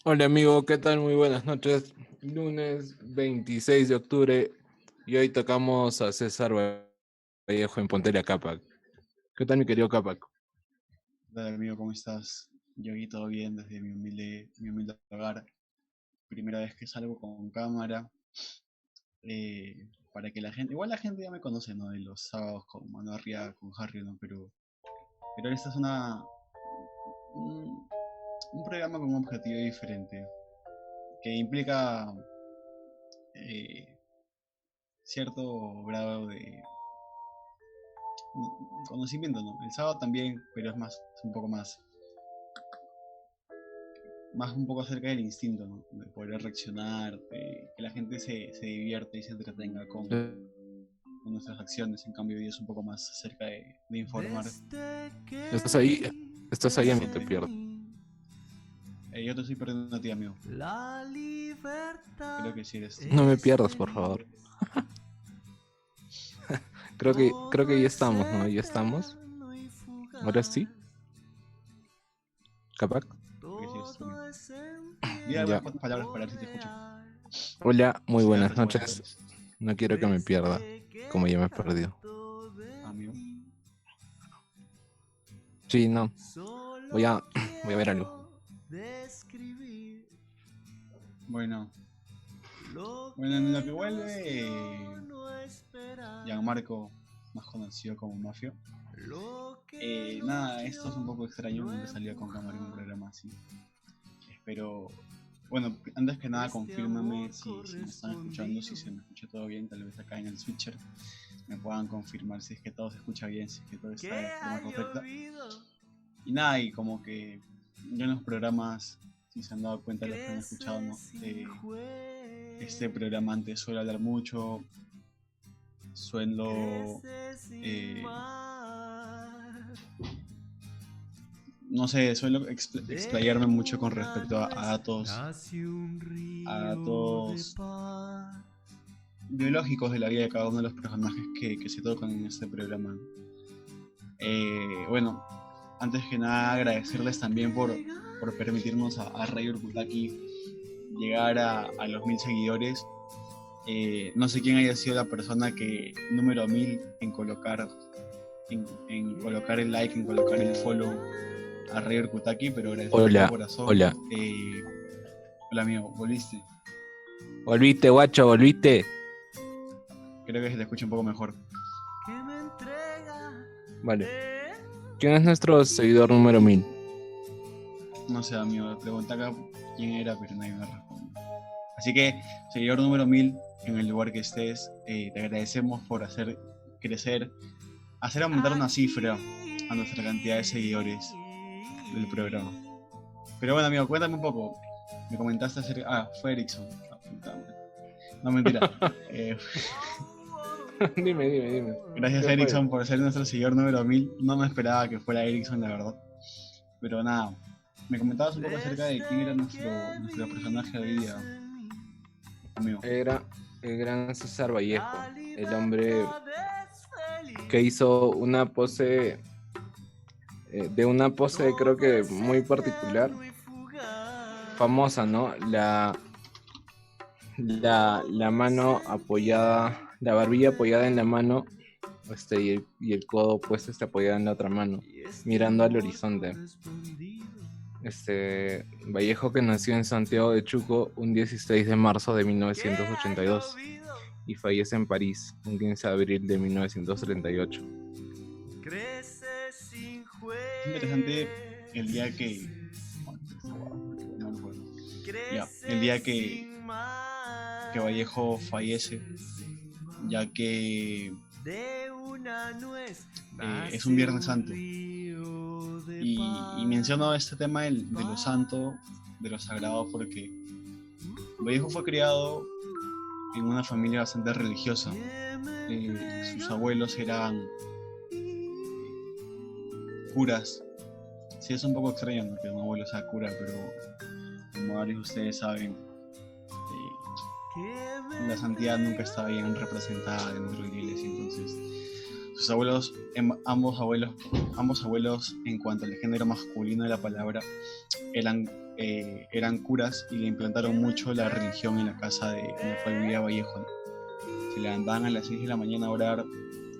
Hola amigo, ¿qué tal? Muy buenas noches. Lunes 26 de octubre y hoy tocamos a César Vallejo en Ponteria Capac. ¿Qué tal mi querido Capac? Hola amigo, ¿cómo estás? Yo aquí todo bien desde mi humilde hogar. Primera vez que salgo con cámara, para que la gente, igual la gente ya me conoce, ¿no? De los sábados con Mano Arriaga, con Harry, ¿no? Pero esta es un, un programa con un objetivo diferente, que implica eh, cierto grado de conocimiento, ¿no? El sábado también, pero es más un poco acerca del instinto, ¿no? De poder reaccionar, de que la gente se divierte y se entretenga con nuestras acciones. En cambio, hoy es un poco más acerca de informar. ¿Estás ahí? ¿Estás ahí, amigo? Te Exactamente. pierdo. Yo te estoy perdiendo a ti, amigo. Creo que sí eres tú. No me pierdas, por favor. Creo que ya estamos, ¿no? Ya estamos. Ahora sí, Capac. Creo que sí eres tú, amigo. Di algunas Ya. cuantas palabras para ver si te escucho. Hola, muy Si buenas cantas igual si noches. puedes. No quiero que me pierda, como ya me he perdido. Amigo. Sí, no. Voy a, voy a ver algo. Bueno. Bueno, en lo que vuelve Gianmarco, más conocido como Mafio. Nada, esto es un poco extraño. Nunca salió con cámara en un programa así. Espero. Bueno, antes que nada, confírmame si me están escuchando, si se me escucha todo bien. Tal vez acá en el switcher me puedan confirmar si es que todo se escucha bien, si es que todo está de forma correcta. Y nada, y como que yo en los programas, si se han dado cuenta los que han escuchado, ¿no? Este programa antes suelo hablar mucho, suelo. eh, no sé, suelo explayarme mucho con respecto a datos biológicos de la vida de cada uno de los personajes que se tocan en este programa. Bueno, antes que nada agradecerles también por permitirnos a Ray Urkutaki llegar a los 1000 seguidores. No sé quién haya sido la persona que número 1000 en colocar el like, en colocar el follow a Ray Urkutaki, pero agradecer de todo Hola, corazón. hola. Hola amigo, volviste. Volviste, guacho, volviste. Creo que se te escucha un poco mejor. Vale. ¿Quién es nuestro seguidor número 1000? No sé amigo, pregunta acá quién era, pero nadie me responde. Así que, seguidor número 1000, en el lugar que estés, te agradecemos por hacer crecer, hacer aumentar una cifra a nuestra cantidad de seguidores del programa. Pero bueno, amigo, cuéntame un poco. Me comentaste acerca. Fue Erickson. No, mentira. Eh, Dime. gracias ¿Qué fue? Erickson por ser nuestro seguidor número 1000. No me esperaba que fuera Erickson, la verdad. Pero nada, me comentabas un poco acerca de quién era nuestro personaje de hoy día, amigo. Era el gran César Vallejo, el hombre que hizo una pose, de una pose creo que muy particular, famosa, ¿no? La mano apoyada, la barbilla apoyada en la mano, y el codo puesto apoyado en la otra mano, mirando al horizonte. Vallejo, que nació en Santiago de Chuco un 16 de marzo de 1982 y fallece en París un 15 de abril de 1938. Es interesante el día que. No recuerdo. Ya, el día que Vallejo fallece, ya que es un Viernes Santo. Y menciono este tema de lo santo, de lo sagrado, porque Vallejo fue criado en una familia bastante religiosa. Sus abuelos eran curas. Sí, es un poco extraño, ¿no?, que un abuelo sea cura, pero como varios de ustedes saben, la santidad nunca está bien representada dentro de la iglesia. Entonces, sus abuelos, ambos abuelos, en cuanto al género masculino de la palabra, eran eran curas y le implantaron mucho la religión en la casa de en la cual vivía Vallejo, ¿no? Se levantaban a las 6 de la mañana a orar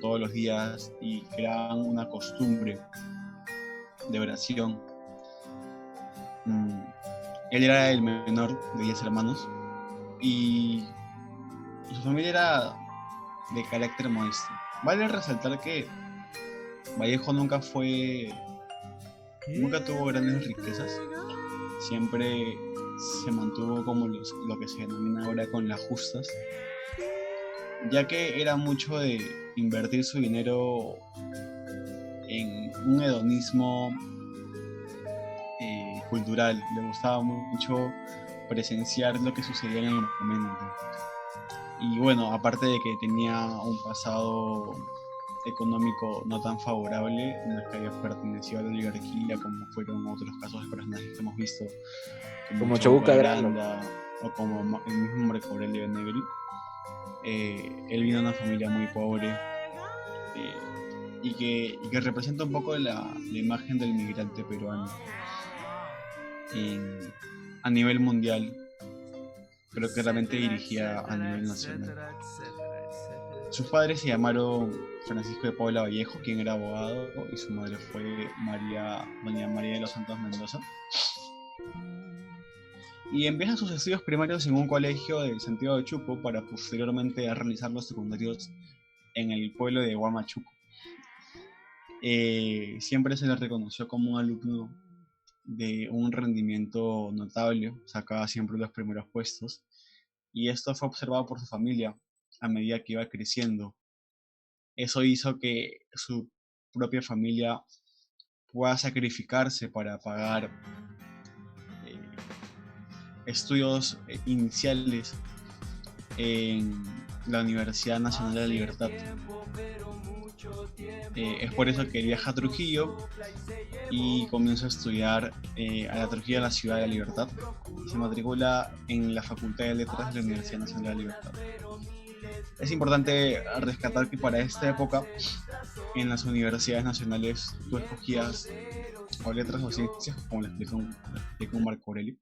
todos los días y creaban una costumbre de oración. Él era el menor de 10 hermanos y su familia era de carácter modesto. Vale resaltar que Vallejo nunca tuvo grandes riquezas, siempre se mantuvo como lo que se denomina ahora con las justas, ya que era mucho de invertir su dinero en un hedonismo cultural. Le gustaba mucho presenciar lo que sucedía en el momento. Y bueno, aparte de que tenía un pasado económico no tan favorable, no es que haya pertenecido a la oligarquía como fueron otros casos de personajes que hemos visto, Como Chabuca Granda. Granda o como el mismo Marco Aurelio Negri. Él vino de una familia muy pobre y que representa un poco la imagen del migrante peruano a nivel mundial, pero que realmente dirigía a nivel nacional. Sus padres se llamaron Francisco de Paula Vallejo, quien era abogado, y su madre fue doña María de los Santos Mendoza. Y empieza sus estudios primarios en un colegio de Santiago de Chuco para posteriormente realizar los secundarios en el pueblo de Huamachuco. Siempre se le reconoció como un alumno de un rendimiento notable, sacaba siempre los primeros puestos, y esto fue observado por su familia a medida que iba creciendo. Eso hizo que su propia familia pueda sacrificarse para pagar estudios iniciales en la Universidad Nacional de la Libertad. Es por eso que él viaja a Trujillo y comienza a estudiar a la Trujillo de la Ciudad de la Libertad. Se matricula en la Facultad de Letras de la Universidad Nacional de la Libertad. Es importante rescatar que para esta época en las universidades nacionales tú escogías o letras o ciencias, como lo explicó Marco Aurelio.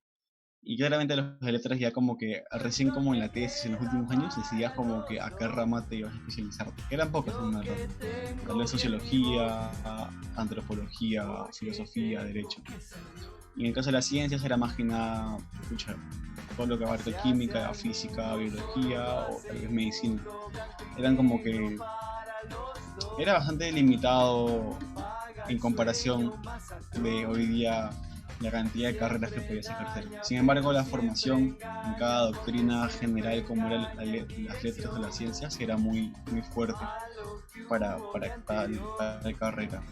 Y claramente los de letras ya como que recién como en la tesis en los últimos años decidías como que a qué rama te ibas a especializar, que eran pocas en una rama, tal vez sociología, antropología, filosofía, derecho. Y en el caso de las ciencias era más que nada, todo lo que abarca química, física, biología o tal vez medicina. Eran como que era bastante limitado en comparación de hoy día la cantidad de carreras que podías ejercer. Sin embargo, la formación en cada doctrina general, como eran las letras o las ciencias, era muy, muy fuerte para tal carrera.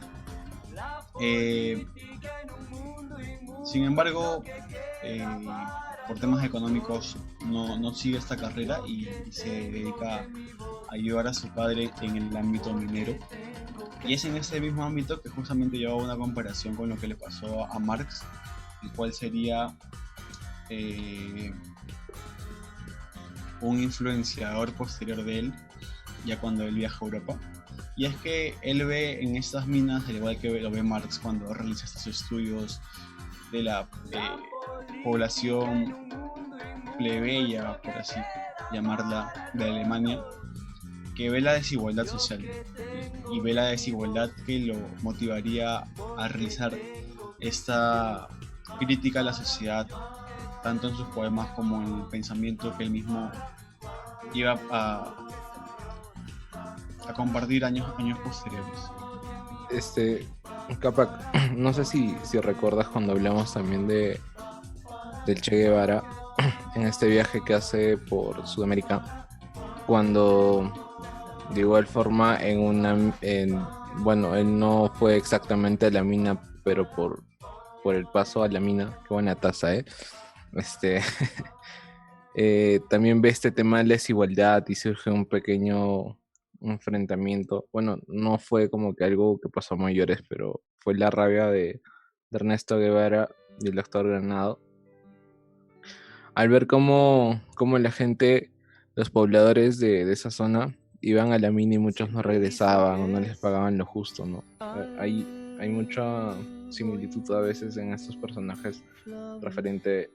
Sin embargo, por temas económicos no sigue esta carrera y se dedica a ayudar a su padre en el ámbito minero. Y es en ese mismo ámbito que justamente llevaba una comparación con lo que le pasó a Marx, el cual sería un influenciador posterior de él, ya cuando él viaja a Europa. Y es que él ve en estas minas, al igual que lo ve Marx cuando realiza estos estudios de la población plebeya, por así llamarla, de Alemania, que ve la desigualdad social y ve la desigualdad que lo motivaría a realizar esta crítica a la sociedad, tanto en sus poemas como en el pensamiento que él mismo iba a compartir años posteriores. Capac, no sé si recuerdas cuando hablamos también del Che Guevara en este viaje que hace por Sudamérica, cuando de igual forma bueno, él no fue exactamente a la mina, pero por el paso a la mina, qué buena taza, también ve este tema de la desigualdad y surge un pequeño enfrentamiento. Bueno, no fue como que algo que pasó a mayores, pero fue la rabia de Ernesto Guevara y el doctor Granado al ver cómo la gente, los pobladores de esa zona iban a la mina y muchos no regresaban o no les pagaban lo justo, ¿no? Hay mucha similitud a veces en estos personajes referente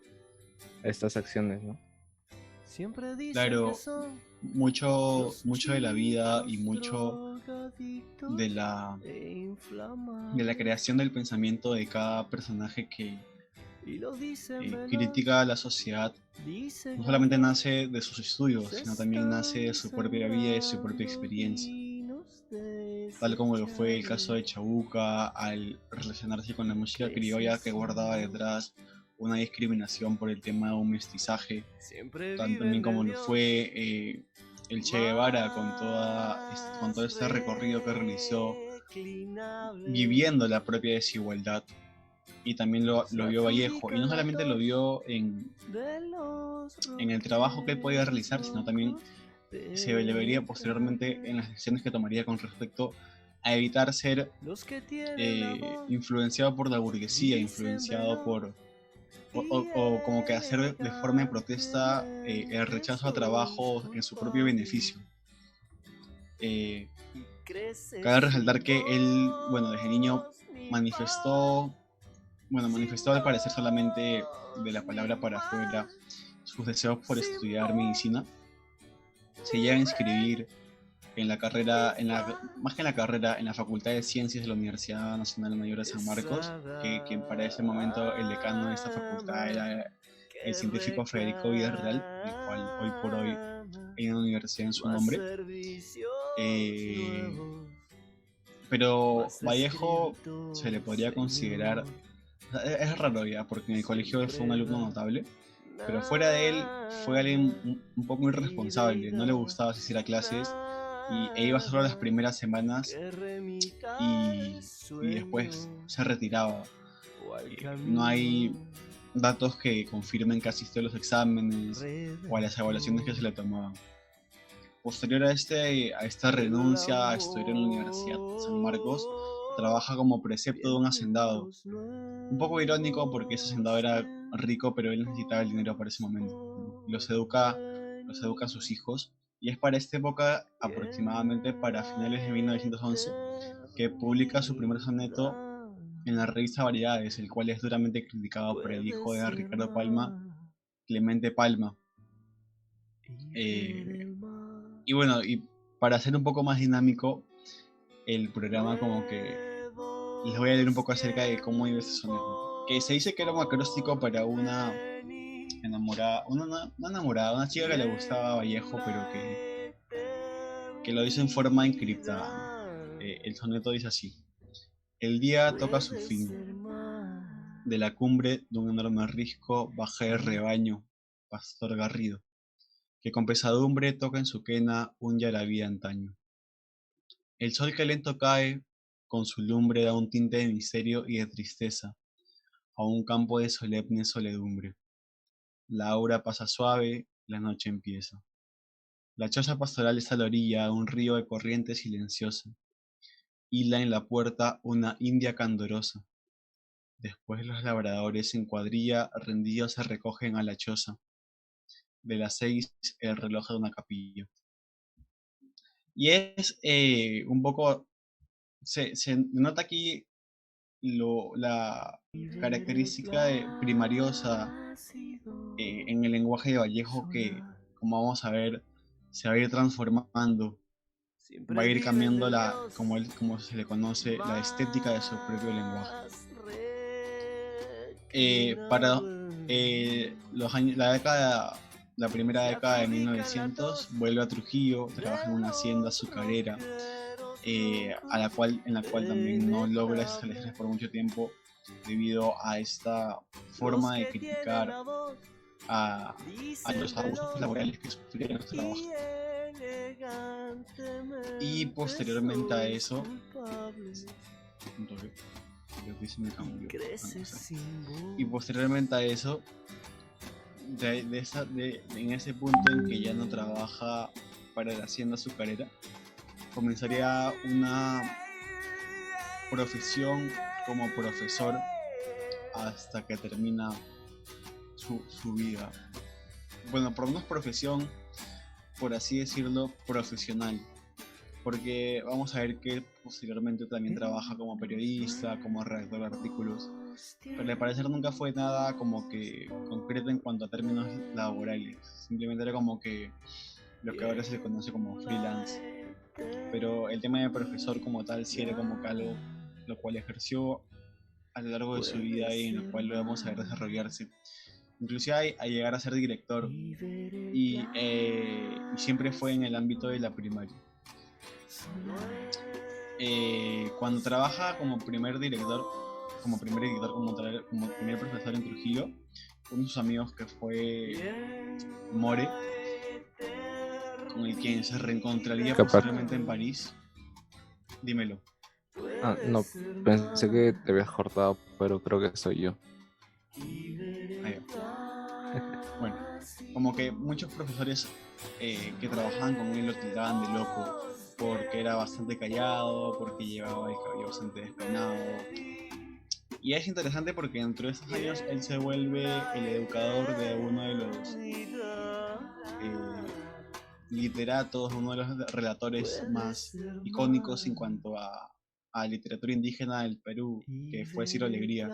a estas acciones, ¿no? Claro, mucho de la vida y mucho de la creación del pensamiento de cada personaje que critica a la sociedad no solamente nace de sus estudios, sino también nace de su propia vida y de su propia experiencia. Tal como lo fue el caso de Chabuca al relacionarse con la música criolla que guardaba detrás una discriminación por el tema de un mestizaje, también como lo fue el Che Guevara con todo este recorrido que realizó viviendo la propia desigualdad. Y también lo vio Vallejo, y no solamente lo vio en el trabajo que él podía realizar, sino también se le vería posteriormente en las decisiones que tomaría con respecto a evitar ser influenciado por la burguesía, influenciado por o como que hacer de forma de protesta el rechazo a trabajo en su propio beneficio. Cabe resaltar que él, desde niño manifestó al parecer solamente de la palabra para afuera sus deseos por estudiar medicina. Se llega a inscribir en la carrera, más que en la carrera, en la Facultad de Ciencias de la Universidad Nacional Mayor de San Marcos, que para ese momento el decano de esta facultad era el científico Federico Villarreal, el cual hoy por hoy hay una universidad en su nombre. Pero Vallejo se le podría considerar, es raro ya, porque en el colegio él fue un alumno notable, pero fuera de él fue alguien un poco irresponsable, no le gustaba asistir a clases e iba solo las primeras semanas y después se retiraba. No hay datos que confirmen que asistió a los exámenes o a las evaluaciones que se le tomaban. Posterior a esta renuncia a estudiar en la Universidad de San Marcos, trabaja como precepto de un hacendado. Un poco irónico porque ese hacendado era rico, pero él necesitaba el dinero para ese momento. Los educa a sus hijos, y es para esta época, aproximadamente para finales de 1911, que publica su primer soneto en la revista Variedades, el cual es duramente criticado por el hijo de Ricardo Palma, Clemente Palma. Y para hacer un poco más dinámico el programa, como que les voy a leer un poco acerca de cómo iba ese soneto. Que se dice que era un acróstico para una enamorada, una chica que le gustaba a Vallejo, pero que lo hizo en forma encriptada. El soneto dice así: el día toca su fin. De la cumbre de un enorme risco baja el rebaño, pastor Garrido, que con pesadumbre toca en su quena un yarabí antaño. El sol que lento cae, con su lumbre da un tinte de misterio y de tristeza a un campo de solemne soledumbre. La aura pasa suave, la noche empieza. La choza pastoral está a la orilla de un río de corriente silenciosa. Hila en la puerta una india candorosa. Después los labradores en cuadrilla rendidos se recogen a la choza. De las 6 el reloj de una capilla. Y es un poco, se nota aquí la característica primariosa en el lenguaje de Vallejo, que, como vamos a ver, se va a ir transformando, va a ir cambiando como se le conoce, la estética de su propio lenguaje. Para la primera década de 1900, vuelve a Trujillo, trabaja en una hacienda azucarera, en la cual también no logra establecerse por mucho tiempo debido a esta forma de criticar a los abusos laborales que sufrieron en este trabajo. Y posteriormente a eso, en ese punto en que ya no trabaja para la hacienda azucarera, comenzaría una profesión como profesor hasta que termina su vida. Bueno, por una profesión, por así decirlo, profesional. porque vamos a ver que posteriormente también trabaja como periodista, como redactor de artículos, pero al parecer nunca fue nada como que concreto en cuanto a términos laborales, simplemente era como que lo que ahora se le conoce como freelance, pero el tema de profesor como tal sí era como que algo lo cual ejerció a lo largo de su vida y en lo cual lo vamos a ver desarrollarse, inclusive a llegar a ser director y siempre fue en el ámbito de la primaria. Cuando trabaja como primer director, como primer profesor en Trujillo, uno de sus amigos que fue More, con el quien se reencontraría Capaz. posiblemente en París. Dímelo. Ah, no, pensé que te habías cortado, pero creo que soy yo. Ahí va. Bueno, como que muchos profesores que trabajaban con él lo tildaban de loco, porque era bastante callado, porque llevaba el cabello bastante despeinado. Y es interesante porque dentro de esos años él se vuelve el educador de uno de los literatos, uno de los relatores más icónicos en cuanto a literatura indígena del Perú, que fue Ciro Alegría.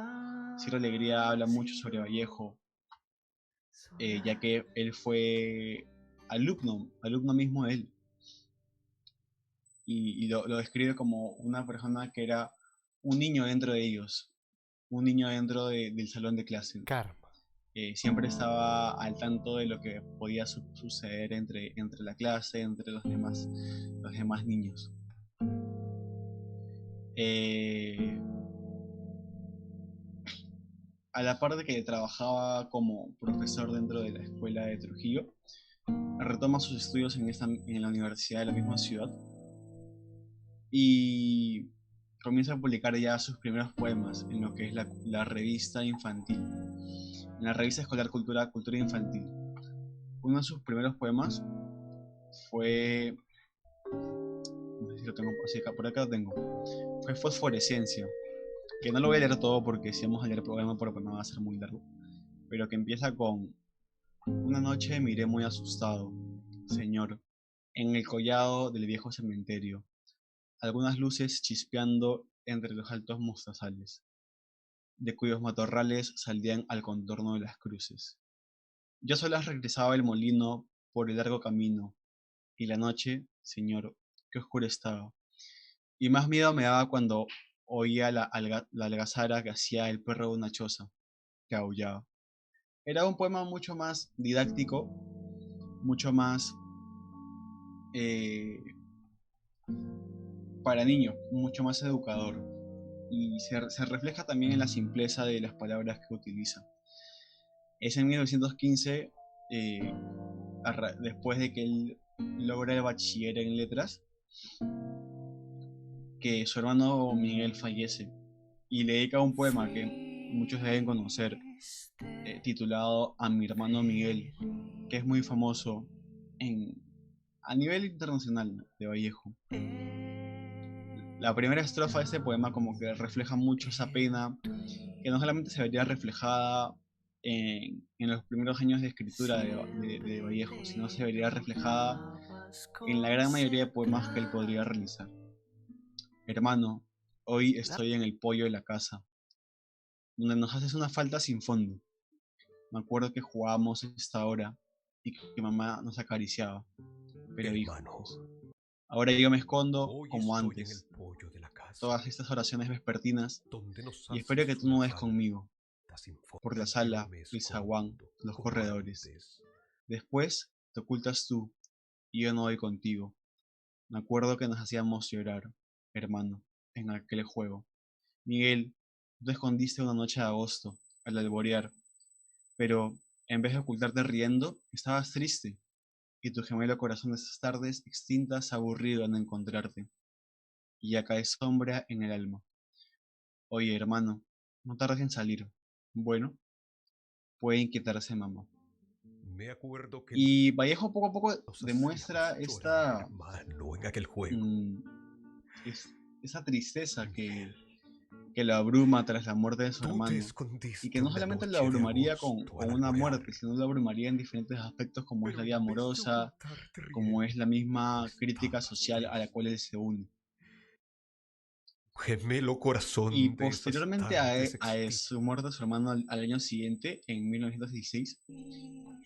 Ciro Alegría habla mucho sobre Vallejo, ya que él fue alumno mismo de él, y lo describe como una persona que era un niño dentro de ellos, un niño dentro del salón de clase. Karma. Siempre estaba al tanto de lo que podía suceder entre la clase, entre los demás niños. A la par de que trabajaba como profesor dentro de la escuela de Trujillo, retoma sus estudios en la universidad de la misma ciudad y comienza a publicar ya sus primeros poemas en lo que es la revista infantil, en la revista escolar Cultura Infantil. Uno de sus primeros poemas fue, no sé si lo tengo por acá lo tengo, fue Fosforescencia, que no lo voy a leer todo porque si vamos a leer poema por poema va a ser muy largo, pero que empieza con: una noche miré muy asustado, Señor, en el collado del viejo cementerio, algunas luces chispeando entre los altos mostazales, de cuyos matorrales salían al contorno de las cruces. Yo solas regresaba el molino por el largo camino, y la noche, Señor, qué oscura estaba. Y más miedo me daba cuando oía la algazara que hacía el perro de una choza, que aullaba. Era un poema mucho más didáctico, mucho más eh, para niños, mucho más educador. Y se refleja también en la simpleza de las palabras que utiliza. Es en 1915, eh, después de que él logra el bachiller en letras, que su hermano Miguel fallece y le dedica un poema que muchos deben conocer, titulado A mi hermano Miguel, que es muy famoso a nivel internacional de Vallejo. La primera estrofa de este poema como que refleja mucho esa pena, que no solamente se vería reflejada en los primeros años de escritura de Vallejo, sino se vería reflejada en la gran mayoría de poemas que él podría realizar. Hermano, hoy estoy en el pollo de la casa, donde nos haces una falta sin fondo. Me acuerdo que jugábamos esta hora y que mamá nos acariciaba, pero Hermano, hijos. Ahora yo me escondo hoy como estoy en el antes, pollo de la casa, todas estas oraciones vespertinas, donde nos y espero que haces tú no una des conmigo, falta sin por la fondo. Yo sala, me el zaguán, escondo los como corredores. antes. Después te ocultas tú y yo no voy contigo. Me acuerdo que nos hacíamos llorar, hermano, en aquel juego. Miguel, tú te escondiste una noche de agosto, al alborear, pero en vez de ocultarte riendo, estabas triste, y tu gemelo corazón de esas tardes extintas aburrido en encontrarte, y ya cae sombra en el alma. Oye, hermano, no tardes en salir. Bueno, puede inquietarse mamá. Me acuerdo que Y Vallejo poco a poco nos demuestra hacíamos llorar, hermano, en aquel juego. mm, esa tristeza Miguel, que que lo abruma tras la muerte de su Tú te hermano. escondiste Y que no una solamente lo noche de abrumaría agosto con al una muerte, anuear, sino lo abrumaría en diferentes aspectos como es la pero vida en vez de amorosa, ocultarte como es la riendo, misma tú crítica estabas social a la cual él se une. gemelo Y corazón de esas posteriormente tardes a extintas. su muerte de su hermano al año siguiente, en 1916,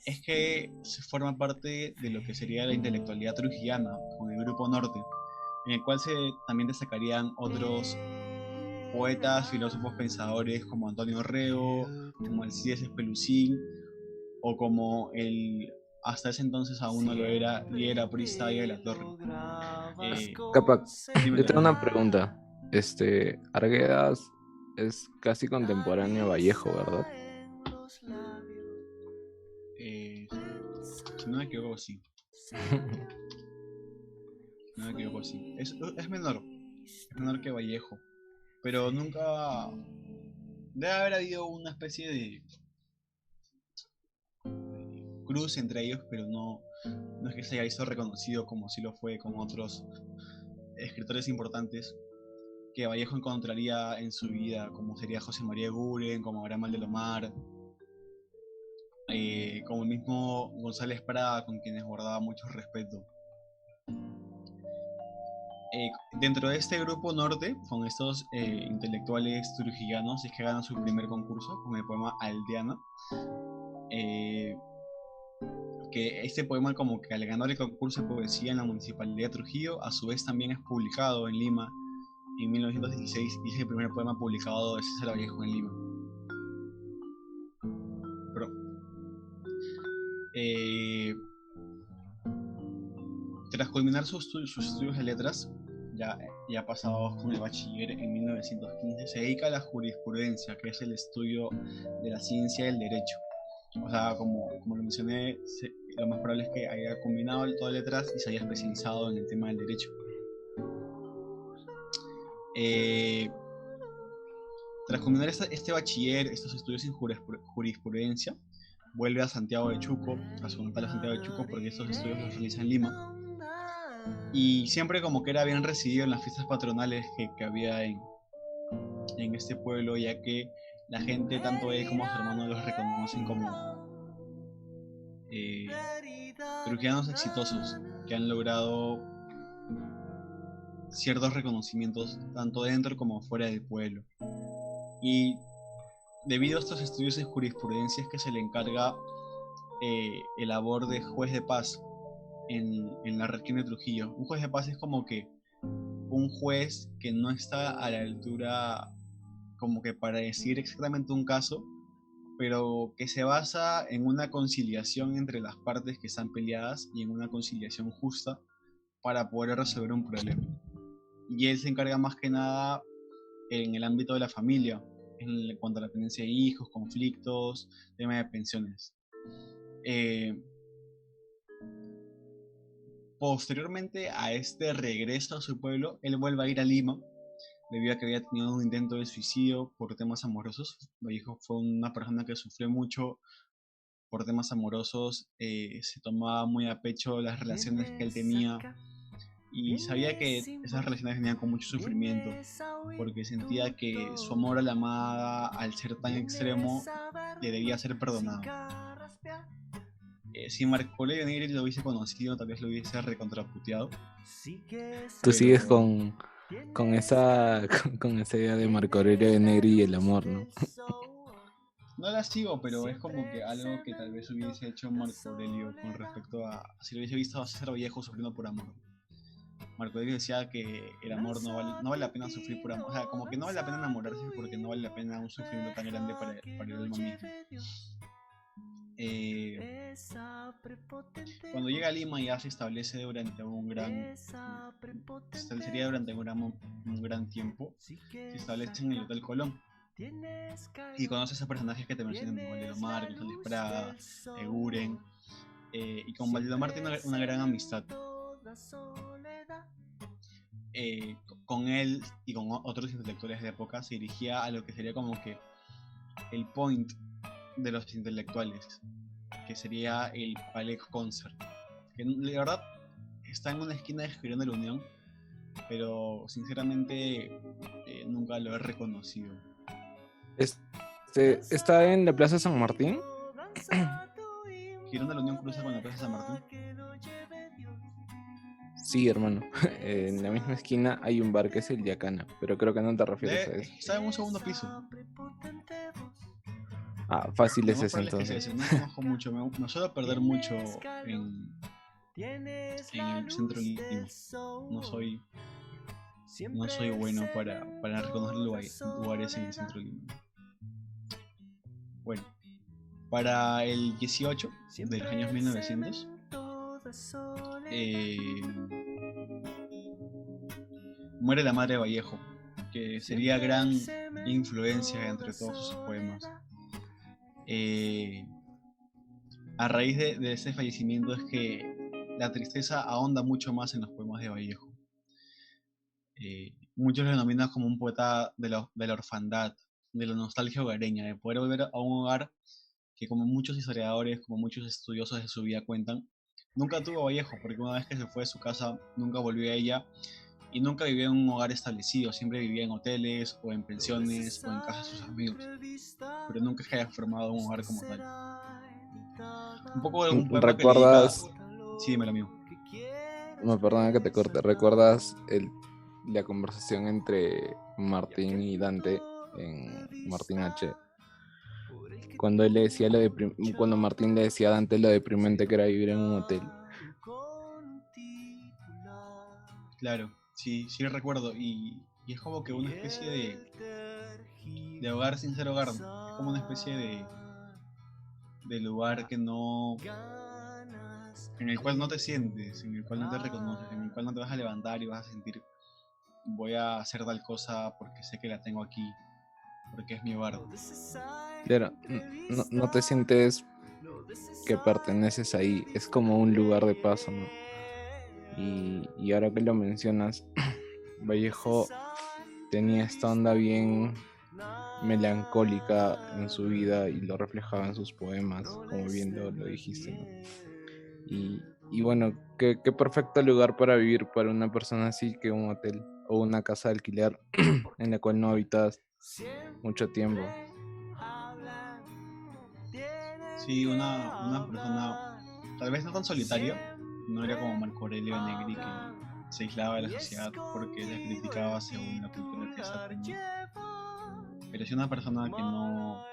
es que se forma parte de lo que sería la intelectualidad trujillana con el Grupo Norte, en el cual también destacarían otros poetas, filósofos, pensadores como Antonio Reo, como Alcides Espelucín, o como el hasta ese entonces aún no lo era líder aprista de la Torre. Capac, yo Dímelo, tengo una dímelo. pregunta. Arguedas es casi contemporáneo a Vallejo, ¿verdad? Si no me equivoco, sí. No me equivoco, sí. Es menor. Es menor que Vallejo. Pero nunca. Debe haber habido una especie de cruz entre ellos, pero no es que se haya visto reconocido como si lo fue con otros escritores importantes que Vallejo encontraría en su vida, como sería José María Guren, como Abraham Aldelomar, como el mismo González Prada, con quienes guardaba mucho respeto. Dentro de este grupo norte, con estos intelectuales trujillanos, es que ganan su primer concurso con el poema Aldeana. Que este poema, como que al ganar el concurso de poesía en la Municipalidad de Trujillo, a su vez también es publicado en Lima en 1916 y es el primer poema publicado de César Vallejo en Lima. Pero, tras culminar sus estudios de letras, ya pasados con el bachiller en 1915, se dedica a la jurisprudencia, que es el estudio de la ciencia del derecho. O sea, como lo mencioné, lo más probable es que haya combinado todo letras y se haya especializado en el tema del derecho. Tras culminar este bachiller, estos estudios en jurisprudencia, vuelve a Santiago de Chuco, a su natal Santiago de Chuco, porque estos estudios los realiza en Lima. Y siempre como que era bien recibido en las fiestas patronales que había en este pueblo, ya que la gente, tanto él como su hermano, los reconocen como trujillanos exitosos que han logrado ciertos reconocimientos tanto dentro como fuera del pueblo. Y debido a estos estudios en jurisprudencia es que se le encarga el labor de juez de paz en la región de Trujillo. Un juez de paz es como que un juez que no está a la altura como que para decir exactamente un caso, pero que se basa en una conciliación entre las partes que están peleadas y en una conciliación justa para poder resolver un problema. Y él se encarga más que nada en el ámbito de la familia, en cuanto a la tenencia de hijos, conflictos, tema de pensiones. Posteriormente a este regreso a su pueblo, él vuelve a ir a Lima debido a que había tenido un intento de suicidio por temas amorosos. Vallejo fue una persona que sufrió mucho por temas amorosos, se tomaba muy a pecho las relaciones que él tenía y sabía que esas relaciones venían con mucho sufrimiento porque sentía que su amor a la amada, al ser tan extremo, le debía ser perdonado. Si Marco Aurelio Negri lo hubiese conocido, tal vez lo hubiese recontraputeado. Tú sigues con esa con esa idea de Marco Aurelio Negri y el amor, ¿no? No la sigo, pero es como que algo que tal vez hubiese hecho Marco Aurelio con respecto a si lo hubiese visto a César Vallejo sufriendo por amor. Marco Aurelio decía que el amor no vale la pena sufrir por amor. O sea, como que no vale la pena enamorarse porque no vale la pena un sufrimiento tan grande para el alma misma. Cuando llega a Lima ya se establece durante un gran tiempo. Se establece en el Hotel Colón. Y conoce a esos personajes que te mencioné, Valdemar, González Prada, Eguren. Y con Valdemar tiene una gran amistad. Con él y con otros intelectuales de época se dirigía a lo que sería como que el point de los intelectuales, que sería el Palais Concert, que la verdad está en una esquina de Girón de la Unión, pero sinceramente nunca lo he reconocido. ¿Está en la Plaza San Martín? ¿Girón de la Unión cruza con la Plaza San Martín? Sí, hermano. En la misma esquina hay un bar que es el Yacana, pero creo que no te refieres a eso. Está en un segundo piso. Fácil Lo es más ese probable es que sea entonces. ese. No conozco mucho, me suelo perder mucho en el centro de Lima. No soy bueno para reconocer lugares en el centro de Lima. Bueno, para el 18 de los años 1900, muere la madre de Vallejo, que sería gran influencia entre todos sus poemas. A raíz de ese fallecimiento es que la tristeza ahonda mucho más en los poemas de Vallejo. Muchos lo denominan como un poeta de la orfandad, de la nostalgia hogareña, de poder volver a un hogar que, como muchos historiadores, como muchos estudiosos de su vida cuentan, nunca tuvo Vallejo, porque una vez que se fue de su casa nunca volvió a ella y nunca vivió en un hogar establecido, siempre vivía en hoteles o en pensiones o en casa de sus amigos, pero nunca se haya formado un hogar como tal. Un poco de un poema que le dedica... ¿Recuerdas? Sí, dímelo, amigo. Me perdona que te corte. ¿Recuerdas la conversación entre Martín y Dante en Martín H? Cuando él le decía cuando Martín le decía a Dante lo deprimente que era vivir en un hotel. Claro, sí recuerdo. Y es como que una especie de hogar sin ser hogar. Es como una especie de lugar que no... en el cual no te sientes, en el cual no te reconoces, en el cual no te vas a levantar y vas a sentir voy a hacer tal cosa porque sé que la tengo aquí, porque es mi hogar. Claro, no te sientes que perteneces ahí, es como un lugar de paso, ¿no? Y ahora que lo mencionas, Vallejo tenía esta onda bien melancólica en su vida y lo reflejaba en sus poemas, como bien lo dijiste, ¿no? Y bueno, qué perfecto lugar para vivir para una persona así que un hotel o una casa de alquiler en la cual no habitas mucho tiempo. Sí, una persona tal vez no tan solitaria, no era como Marco Aurelio Negri que se aislaba de la sociedad porque la criticaba según la cultura que esa tenía, pero sí una persona que no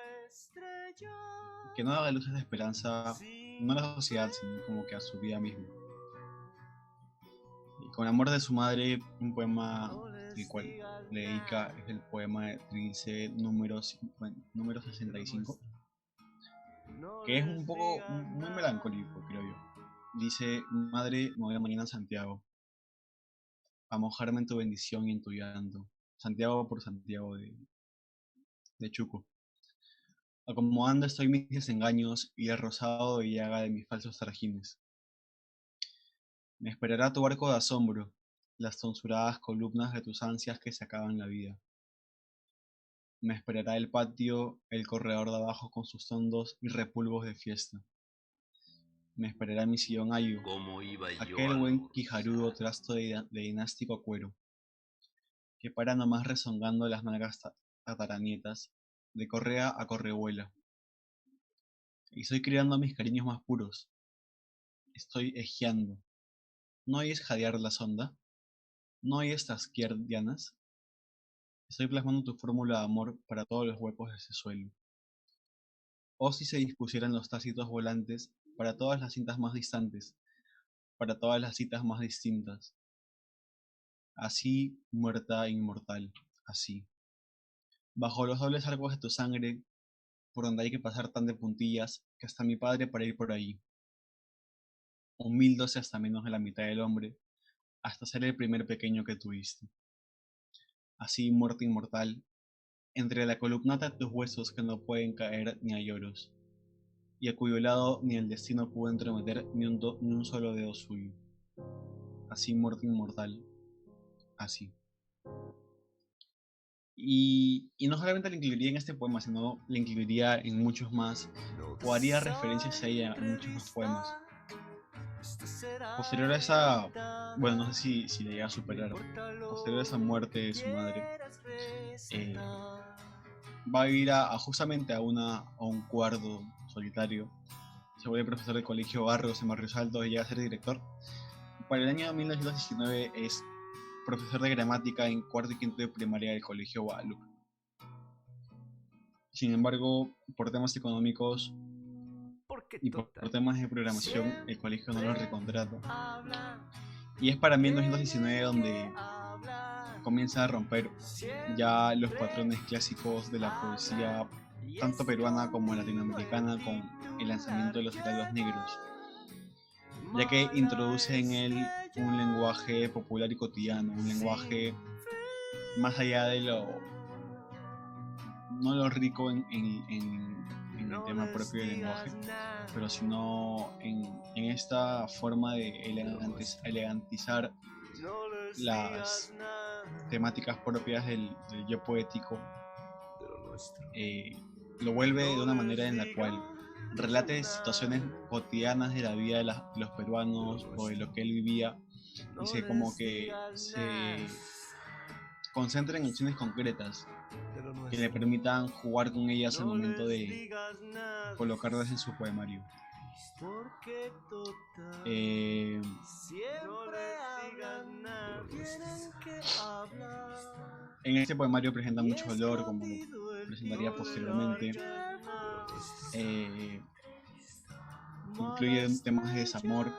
daba luces de esperanza, no a la sociedad, sino como que a su vida misma. Y con amor de su madre, un poema el cual le dedica es el poema de Trilce número 65, que es un poco muy melancólico, creo yo. Dice: madre, me voy a mañana a Santiago, a mojarme en tu bendición y en tu llanto. Santiago por Santiago de Chuco. Acomodando estoy mis desengaños y el rosado de llaga de mis falsos trajines. Me esperará tu arco de asombro, las tonsuradas columnas de tus ansias que se acaban la vida. Me esperará el patio, el corredor de abajo con sus tondos y repulgos de fiesta. Me esperará mi sillón ayo, aquel buen quijarudo trasto de dinástico cuero, que para nomás rezongando las nalgas tataranietas, de correa a correhuela. Y estoy criando mis cariños más puros. Estoy ejeando. ¿No oyes jadear la sonda? ¿No oyes tasquear dianas? Estoy plasmando tu fórmula de amor para todos los huecos de ese suelo. O si se dispusieran los tácitos volantes para todas las cintas más distantes, para todas las citas más distintas. Así, muerta e inmortal, así. Bajo los dobles arcos de tu sangre, por donde hay que pasar tan de puntillas que hasta mi padre para ir por ahí. Humíldose hasta menos de la mitad del hombre, hasta ser el primer pequeño que tuviste. Así, muerte inmortal, entre la columnata de tus huesos que no pueden caer ni a lloros, y a cuyo lado ni el destino pudo entrometer ni un solo dedo suyo. Así, muerte inmortal, así. Y no solamente la incluiría en este poema, sino la incluiría en muchos más, o haría referencias a ella en muchos más poemas. Posterior a esa, bueno, no sé si le llega a superar, posterior a esa muerte de su madre, va a ir justamente a un cuarto solitario. Se vuelve profesor del colegio Barrios en Barrios Altos y llega a ser director. Para el año 1919 es profesor de gramática en cuarto y quinto de primaria del colegio Guadalupe. Sin embargo, por temas económicos y por temas de programación, el colegio no lo recontrata. Y es para 1919 donde comienza a romper ya los patrones clásicos de la poesía, tanto peruana como latinoamericana, con el lanzamiento de los heraldos negros, ya que introduce en él un lenguaje popular y cotidiano, un lenguaje más allá de no lo rico en el tema propio del lenguaje, pero sino en esta forma de elegantizar las temáticas propias del yo poético. Lo vuelve de una manera en la cual relate situaciones cotidianas de la vida de los peruanos o de lo que él vivía, y se concentra en acciones concretas que le permitan jugar con ellas al momento de colocarlas en su poemario. En este poemario presenta mucho dolor, como lo presentaría posteriormente. Incluye temas de desamor.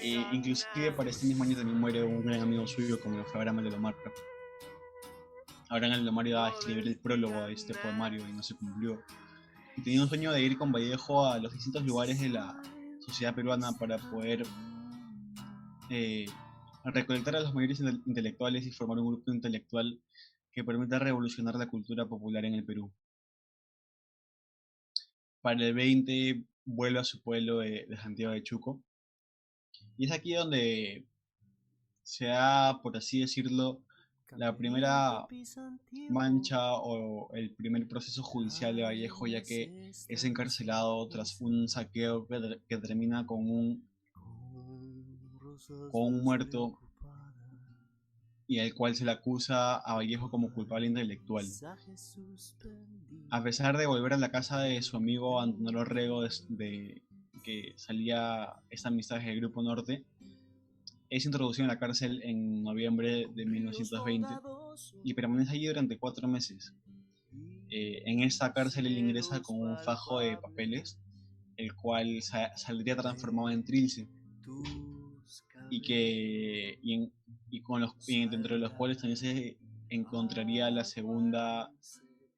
Inclusive para este mismo año también muere un gran amigo suyo, como lo fue Abraham Alomar. Abraham Alomar iba a escribir el prólogo de este poemario y no se cumplió. Y tenía un sueño de ir con Vallejo a los distintos lugares de la sociedad peruana para poder recolectar a los mayores intelectuales y formar un grupo intelectual que permita revolucionar la cultura popular en el Perú. Para el 20 vuelve a su pueblo de Santiago de Chuco, y es aquí donde se da, por así decirlo, la primera mancha o el primer proceso judicial de Vallejo, ya que es encarcelado tras un saqueo que termina con un muerto, y al cual se le acusa a Vallejo como culpable intelectual. A pesar de volver a la casa de su amigo Antonio Rego, de que salía esta amistad del Grupo Norte, es introducido en la cárcel en noviembre de 1920 y permanece allí durante 4 meses. En esta cárcel él ingresa con un fajo de papeles, el cual saldría transformado en trilce, dentro de los cuales también se encontraría la segunda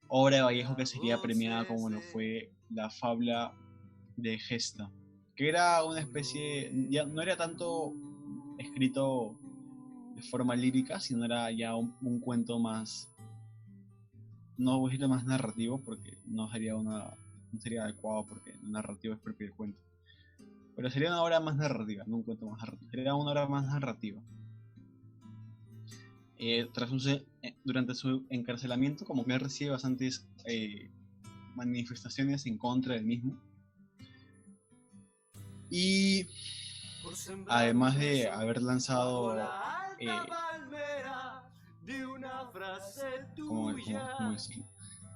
obra de Vallejo, que sería premiada como lo fue la fábula de Gesta, que era una especie, ya no era tanto escrito de forma lírica, sino era ya un cuento más, no voy a decir más narrativo porque no sería adecuado, porque el narrativo es propio del cuento, pero sería una obra más narrativa, no un cuento más narrativo, sería una obra más narrativa. Durante su encarcelamiento, como que él recibe bastantes manifestaciones en contra del mismo, y además de haber lanzado ¿cómo decirlo?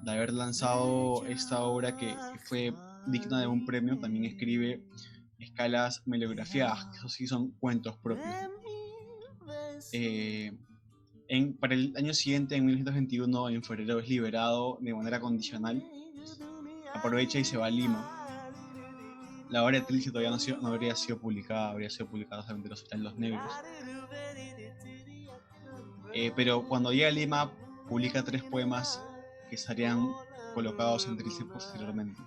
De haber lanzado esta obra que fue digna de un premio, también escribe escalas melografiadas, que eso sí son cuentos propios. Para el año siguiente, en 1921, en febrero, es liberado de manera condicional, aprovecha y se va a Lima. La obra de Trilce todavía no habría sido publicada, habría sido publicada solamente Los Heraldos Negros. Pero cuando llega a Lima, publica 3 poemas que estarían colocados en Trilce posteriormente.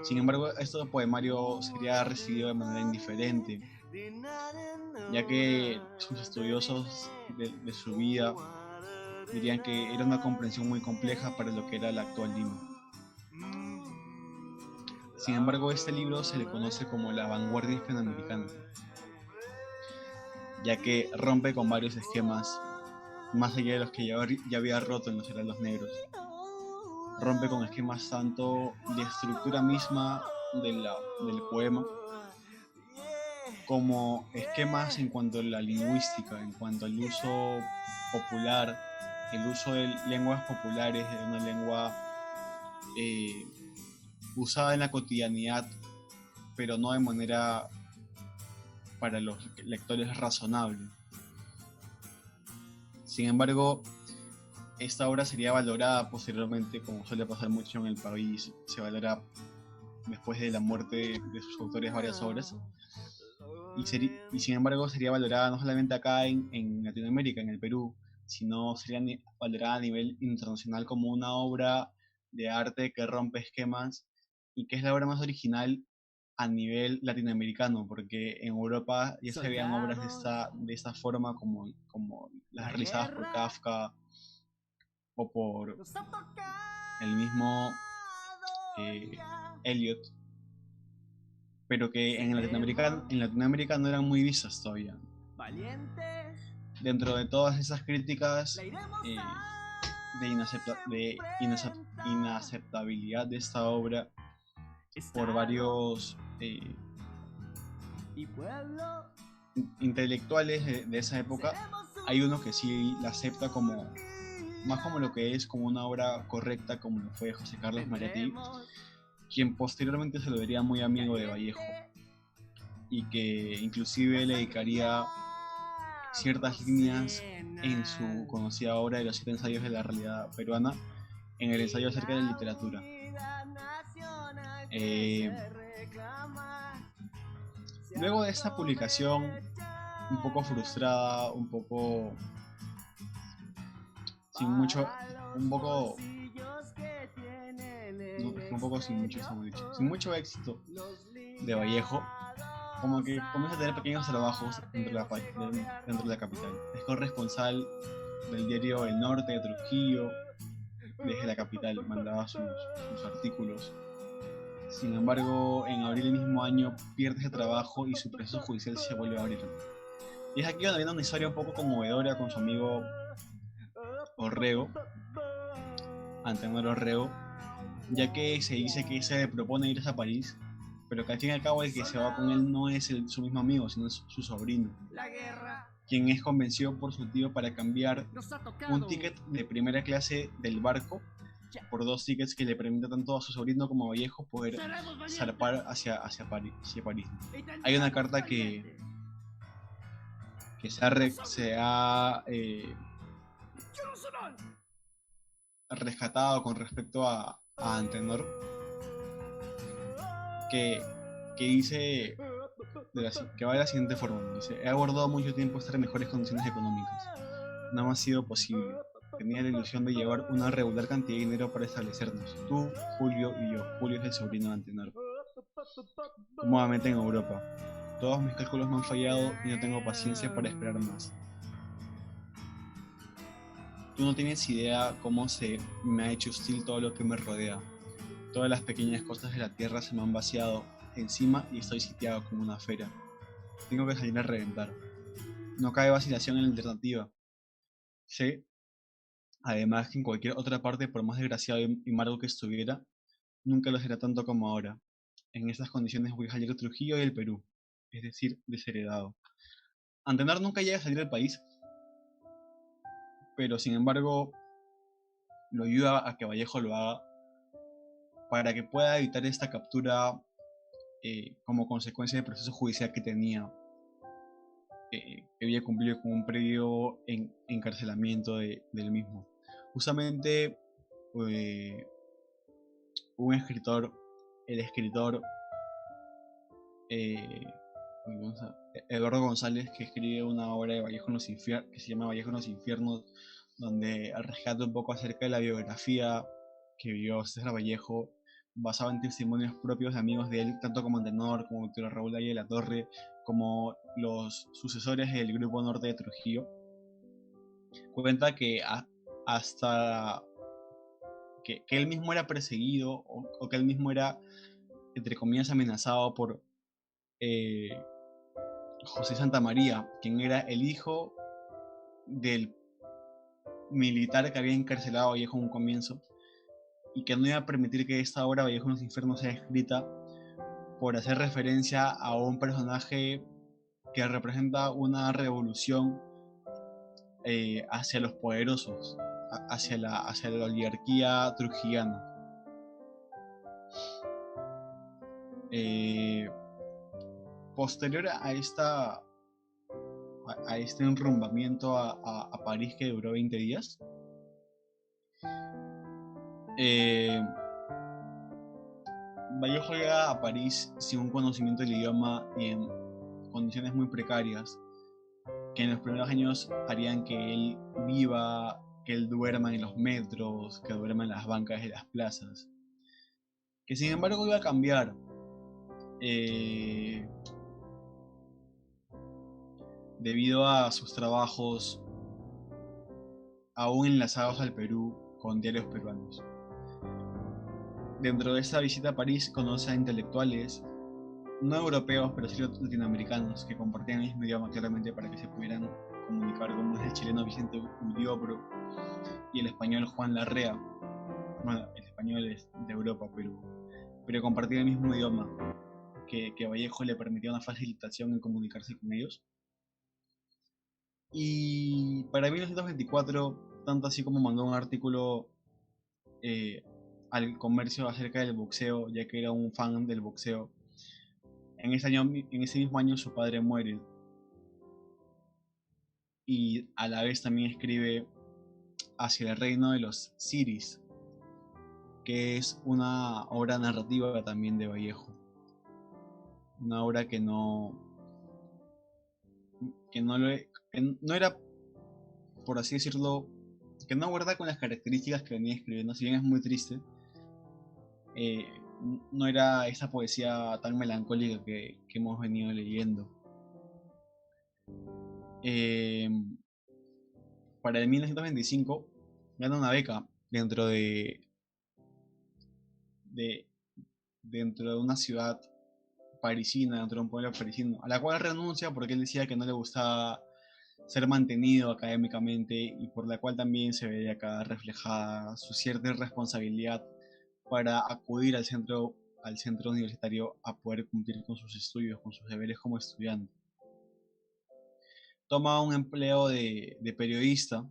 Sin embargo, este poemario sería recibido de manera indiferente, ya que sus estudiosos de su vida dirían que era una comprensión muy compleja para lo que era la actual Lima. Sin embargo, este libro se le conoce como la vanguardia hispanoamericana, ya que rompe con varios esquemas, más allá de los que ya había roto en Los Heraldos Negros. Rompe con esquemas tanto de estructura misma del poema, como esquemas en cuanto a la lingüística, en cuanto al uso popular, el uso de lenguas populares, de una lengua usada en la cotidianidad, pero no de manera para los lectores razonable. Sin embargo, esta obra sería valorada posteriormente, como suele pasar mucho en el país, se valora después de la muerte de sus autores varias obras, y sin embargo sería valorada no solamente acá en Latinoamérica, en el Perú, sino sería valorada a nivel internacional como una obra de arte que rompe esquemas y que es la obra más original a nivel latinoamericano, porque en Europa ya se veían obras de esta forma como las realizadas por Kafka o por el mismo Eliot, pero que en Latinoamérica no eran muy vistas todavía. Dentro de todas esas críticas de inaceptabilidad de esta obra por varios intelectuales de esa época, hay uno que sí la acepta como más como lo que es, como una obra correcta, como lo fue José Carlos Mariátegui, quien posteriormente se lo vería muy amigo de Vallejo y que inclusive le dedicaría ciertas líneas en su conocida obra de los 7 ensayos de la realidad peruana, en el ensayo acerca de literatura. Luego de esta publicación, un poco frustrada, un poco sin mucho éxito de Vallejo, como que comienza a tener pequeños trabajos dentro de la capital. Es corresponsal del diario El Norte de Trujillo, desde la capital, mandaba sus artículos. Sin embargo, en abril del mismo año pierde ese trabajo y su proceso judicial se vuelve a abrir. Y es aquí donde viene una historia un poco conmovedora con su amigo Orrego, Antenor Orrego, ya que se dice que se le propone irse a París, pero que al fin y al cabo el que se va con él no es su mismo amigo, sino es su sobrino, quien es convencido por su tío para cambiar un ticket de primera clase del barco por 2 tickets que le permiten tanto a su sobrino como a Vallejo poder zarpar hacia París. Hay una carta que se ha rescatado con respecto a Antenor, que dice que va de la siguiente forma. Dice: he aguardado mucho tiempo estar en mejores condiciones económicas. No me ha sido posible. Tenía la ilusión de llevar una regular cantidad de dinero para establecernos, tú, Julio y yo. Julio es el sobrino de Antenor, cómodamente en Europa. Todos mis cálculos me han fallado y no tengo paciencia para esperar más. Tú no tienes idea cómo se me ha hecho hostil todo lo que me rodea. Todas las pequeñas cosas de la tierra se me han vaciado encima y estoy sitiado como una fera. Tengo que salir a reventar. No cabe vacilación en la alternativa. Sé, además, que en cualquier otra parte, por más desgraciado y amargo que estuviera, nunca lo será tanto como ahora. En estas condiciones voy a salir de Trujillo y del Perú, es decir, desheredado. Antenor nunca llega a salir del país, pero sin embargo lo ayuda a que Vallejo lo haga para que pueda evitar esta captura como consecuencia del proceso judicial que tenía, que había cumplido con un previo encarcelamiento del mismo. Justamente un escritor, el escritor Eduardo González, que escribe una obra de Vallejo en los que se llama Vallejo en los Infiernos, donde rescata un poco acerca de la biografía que vivió César Vallejo, basado en testimonios propios de amigos de él, tanto como Antenor, como Víctor Raúl Valle de la Torre, como los sucesores del Grupo Norte de Trujillo. Cuenta que hasta que él mismo era perseguido o que él mismo era, entre comillas, amenazado por José Santamaría, quien era el hijo del militar que había encarcelado a Vallejo en un comienzo, y que no iba a permitir que esta obra Vallejo en los Infiernos sea escrita por hacer referencia a un personaje que representa una revolución hacia los poderosos, hacia la oligarquía trujillana. Posterior a este enrumbamiento a París, que duró 20 días, Vallejo llega a París sin un conocimiento del idioma y en condiciones muy precarias, que en los primeros años harían que él viva, que él duerma en los metros, que duerma en las bancas de las plazas, que sin embargo iba a cambiar debido a sus trabajos aún enlazados al Perú con diarios peruanos. Dentro de esta visita a París conoce a intelectuales, no europeos, pero sí latinoamericanos, que compartían el mismo idioma claramente para que se pudieran comunicar, como es el chileno Vicente Huidobro y el español Juan Larrea. Bueno, el español es de Europa, pero compartían el mismo idioma, que a Vallejo le permitía una facilitación en comunicarse con ellos. Y para 1924, tanto así como mandó un artículo al comercio acerca del boxeo, ya que era un fan del boxeo. En ese mismo año su padre muere, y a la vez también escribe Hacia el reino de los Siris, que es una obra narrativa también de Vallejo, una obra que no era, por así decirlo, que no guarda con las características que venía escribiendo. Si bien es muy triste, no era esa poesía tan melancólica que hemos venido leyendo. Para el 1925 gana una beca dentro de una ciudad parisina, dentro de un pueblo parisino, a la cual renuncia porque él decía que no le gustaba ser mantenido académicamente, y por la cual también se ve acá reflejada su cierta irresponsabilidad para acudir al centro universitario a poder cumplir con sus estudios, con sus deberes como estudiante. Toma un empleo de periodista,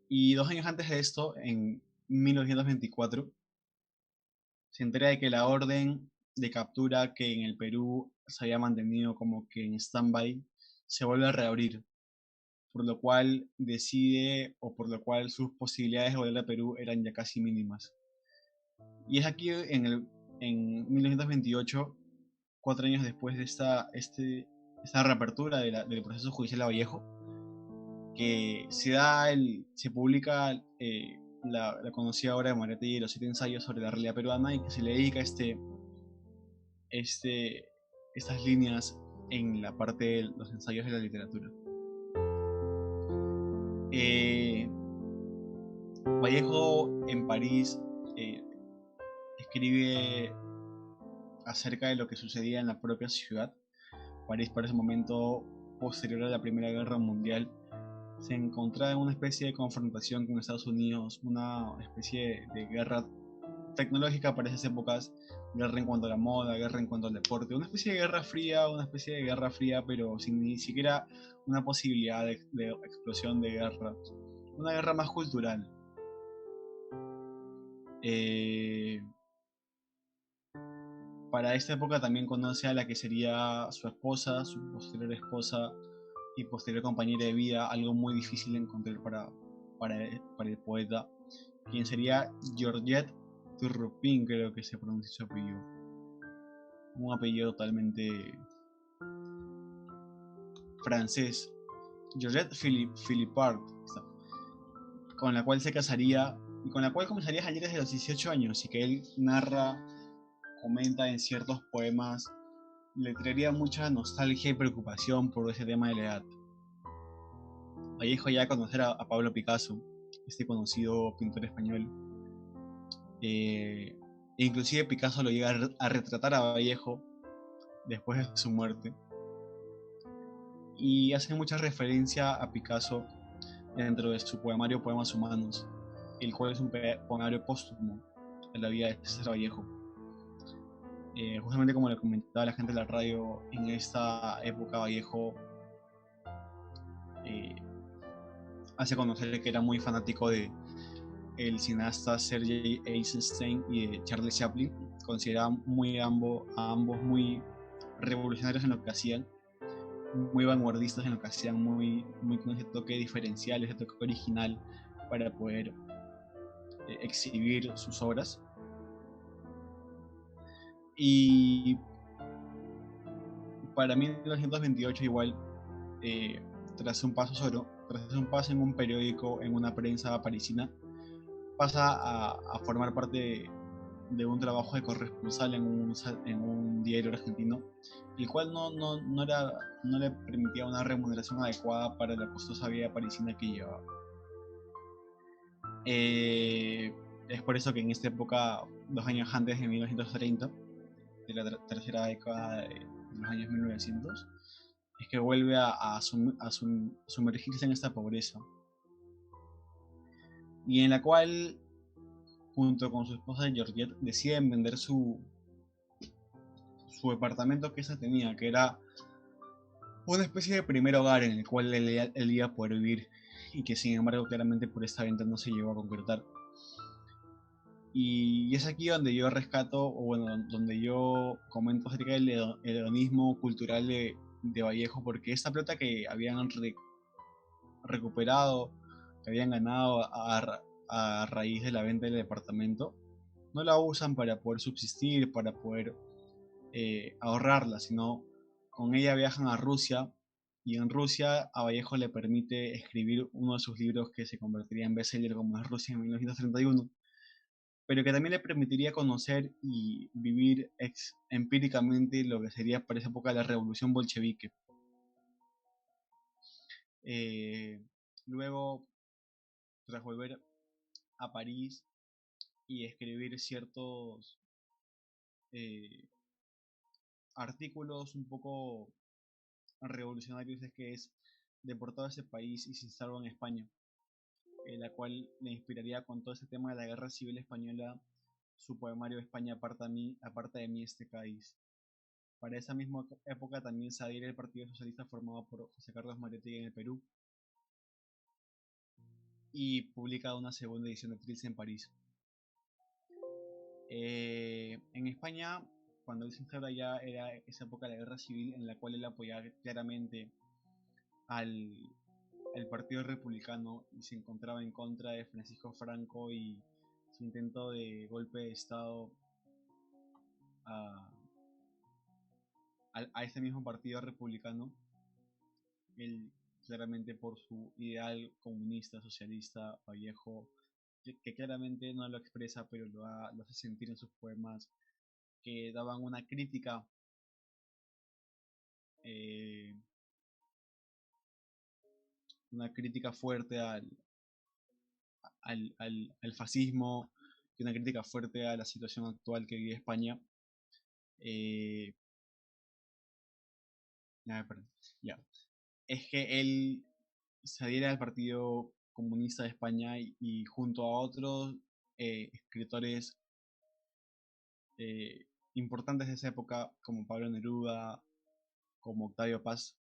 y 2 años antes de esto, en 1924, se entera de que la orden de captura que en el Perú se había mantenido como que en stand-by se vuelve a reabrir, por lo cual sus posibilidades de volver a Perú eran ya casi mínimas. Y es aquí en 1928, 4 años después de esta reapertura del proceso judicial a Vallejo, que se publica la conocida obra de Moretti, Los 7 ensayos sobre la realidad peruana, y que se le dedica estas líneas en la parte de los ensayos de la literatura. Vallejo en París escribe acerca de lo que sucedía en la propia ciudad. París, para ese momento, posterior a la Primera Guerra Mundial, se encontraba en una especie de confrontación con Estados Unidos, una especie de guerra tecnológica para esas épocas, guerra en cuanto a la moda, guerra en cuanto al deporte, una especie de guerra fría, pero sin ni siquiera una posibilidad de explosión de guerra, una guerra más cultural. Para esta época también conoce a la que sería su esposa, su posterior esposa y posterior compañera de vida, algo muy difícil de encontrar para el poeta, quien sería Georgette Turpin, creo que se pronuncia su apellido. Un apellido totalmente francés. Georgette Philippard, con la cual se casaría y con la cual comenzaría a salir desde los 18 años, y que él comenta en ciertos poemas, le traería mucha nostalgia y preocupación por ese tema de la edad. Vallejo ya conocer a Pablo Picasso, este conocido pintor español. Inclusive Picasso lo llega a retratar a Vallejo después de su muerte, y hace mucha referencia a Picasso dentro de su poemario Poemas Humanos, el cual es un poemario póstumo de la vida de César Vallejo. Justamente como le comentaba la gente de la radio, en esta época Vallejo hace conocer que era muy fanático de el cineasta Sergei Eisenstein y de Charles Chaplin. Consideraba a ambos muy revolucionarios en lo que hacían, muy vanguardistas en lo que hacían, muy con ese toque diferencial, ese toque original para poder exhibir sus obras. Y para 1928 igual, tras un paso en un periódico, en una prensa parisina, pasa a formar parte de un trabajo de corresponsal en un diario argentino, el cual no le permitía una remuneración adecuada para la costosa vida parisina que llevaba. Es por eso que en esta época, 2 años antes de 1930, de la tercera década de los años 1900, es que vuelve a sumergirse en esta pobreza, y en la cual, junto con su esposa Georgette, deciden vender su departamento que ella tenía, que era una especie de primer hogar en el cual él iba a poder vivir, y que sin embargo claramente por esta venta no se llegó a concretar. Y es aquí donde yo rescato, o bueno, donde yo comento acerca del hedonismo cultural de Vallejo, porque esta plata que habían recuperado, que habían ganado a raíz de la venta del departamento, no la usan para poder subsistir, para poder ahorrarla, sino con ella viajan a Rusia, y en Rusia a Vallejo le permite escribir uno de sus libros que se convertiría en bestseller, como es Rusia en 1931, pero que también le permitiría conocer y vivir empíricamente lo que sería para esa época la revolución bolchevique. Luego, tras volver a París y escribir ciertos artículos un poco revolucionarios, es que es deportado a ese país y se instala en España, la cual le inspiraría con todo ese tema de la guerra civil española su poemario España aparta de mí este país. Para esa misma época también se adhiere el Partido Socialista formado por José Carlos Mariátegui en el Perú, y publica una segunda edición de Trilce en París. En España, cuando él se instala, ya era esa época de la guerra civil, en la cual él apoyaba claramente al Partido Republicano y se encontraba en contra de Francisco Franco y su intento de golpe de Estado a este mismo Partido Republicano. Él, claramente por su ideal comunista, socialista, Vallejo, que claramente no lo expresa, pero lo hace sentir en sus poemas, que daban una crítica fuerte al fascismo, y una crítica fuerte a la situación actual que vive España. Es que él se adhiere al Partido Comunista de España, y junto a otros escritores importantes de esa época, como Pablo Neruda, como Octavio Paz,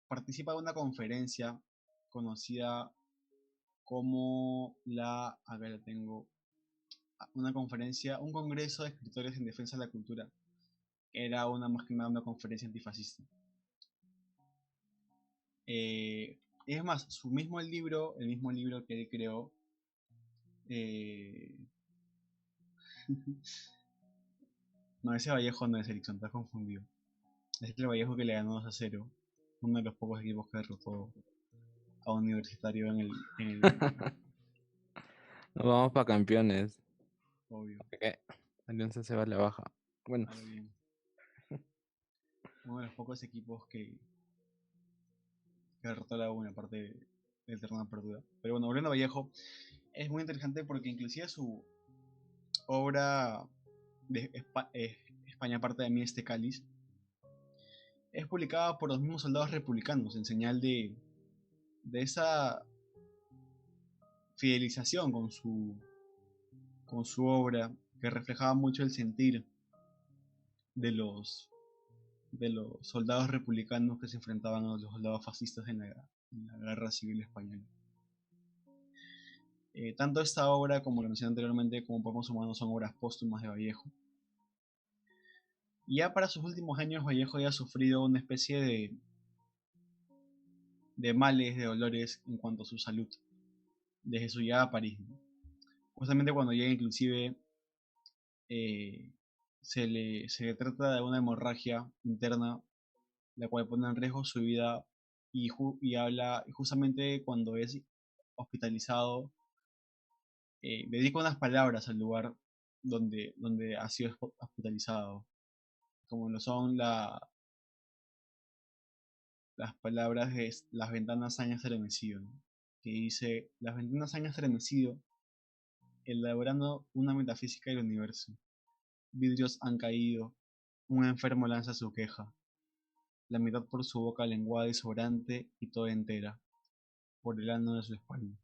participa de una conferencia conocida como un congreso de escritores en defensa de la cultura. Era más que nada una conferencia antifascista. Es más, el mismo libro que él creó, no, ese Vallejo no es Erickson, estás confundido. Es el Vallejo que le ganó 2-0, uno de los pocos equipos que derrotó a Universitario en el Nos vamos para campeones. obvio. Alianza se va a la baja. Bueno. Bien. Uno de los pocos equipos que derrotó a la U, aparte del torneo de apertura. Pero bueno, volviendo a Vallejo, es muy interesante porque inclusive su obra de España aparte de mí este cáliz es publicada por los mismos soldados republicanos en señal de esa fidelización con su obra, que reflejaba mucho el sentir de los, de los soldados republicanos que se enfrentaban a los soldados fascistas en la Guerra Civil Española. Tanto esta obra, como lo mencioné anteriormente, como Pocos Humanos, son obras póstumas de Vallejo. Y ya para sus últimos años, Vallejo ya ha sufrido una especie de males, de dolores en cuanto a su salud, desde su llegada a París, ¿no? Justamente cuando llega, inclusive, se le trata de una hemorragia interna, la cual pone en riesgo su vida, y habla, justamente cuando es hospitalizado, dedica unas palabras al lugar donde ha sido hospitalizado, como lo son las palabras de las ventanas han estremecido, ¿no? Que dice: las ventanas han estremecido, elaborando una metafísica del universo. Vidrios han caído, un enfermo lanza su queja, la mitad por su boca lenguada y sobrante y toda entera, por el ano de su espalda.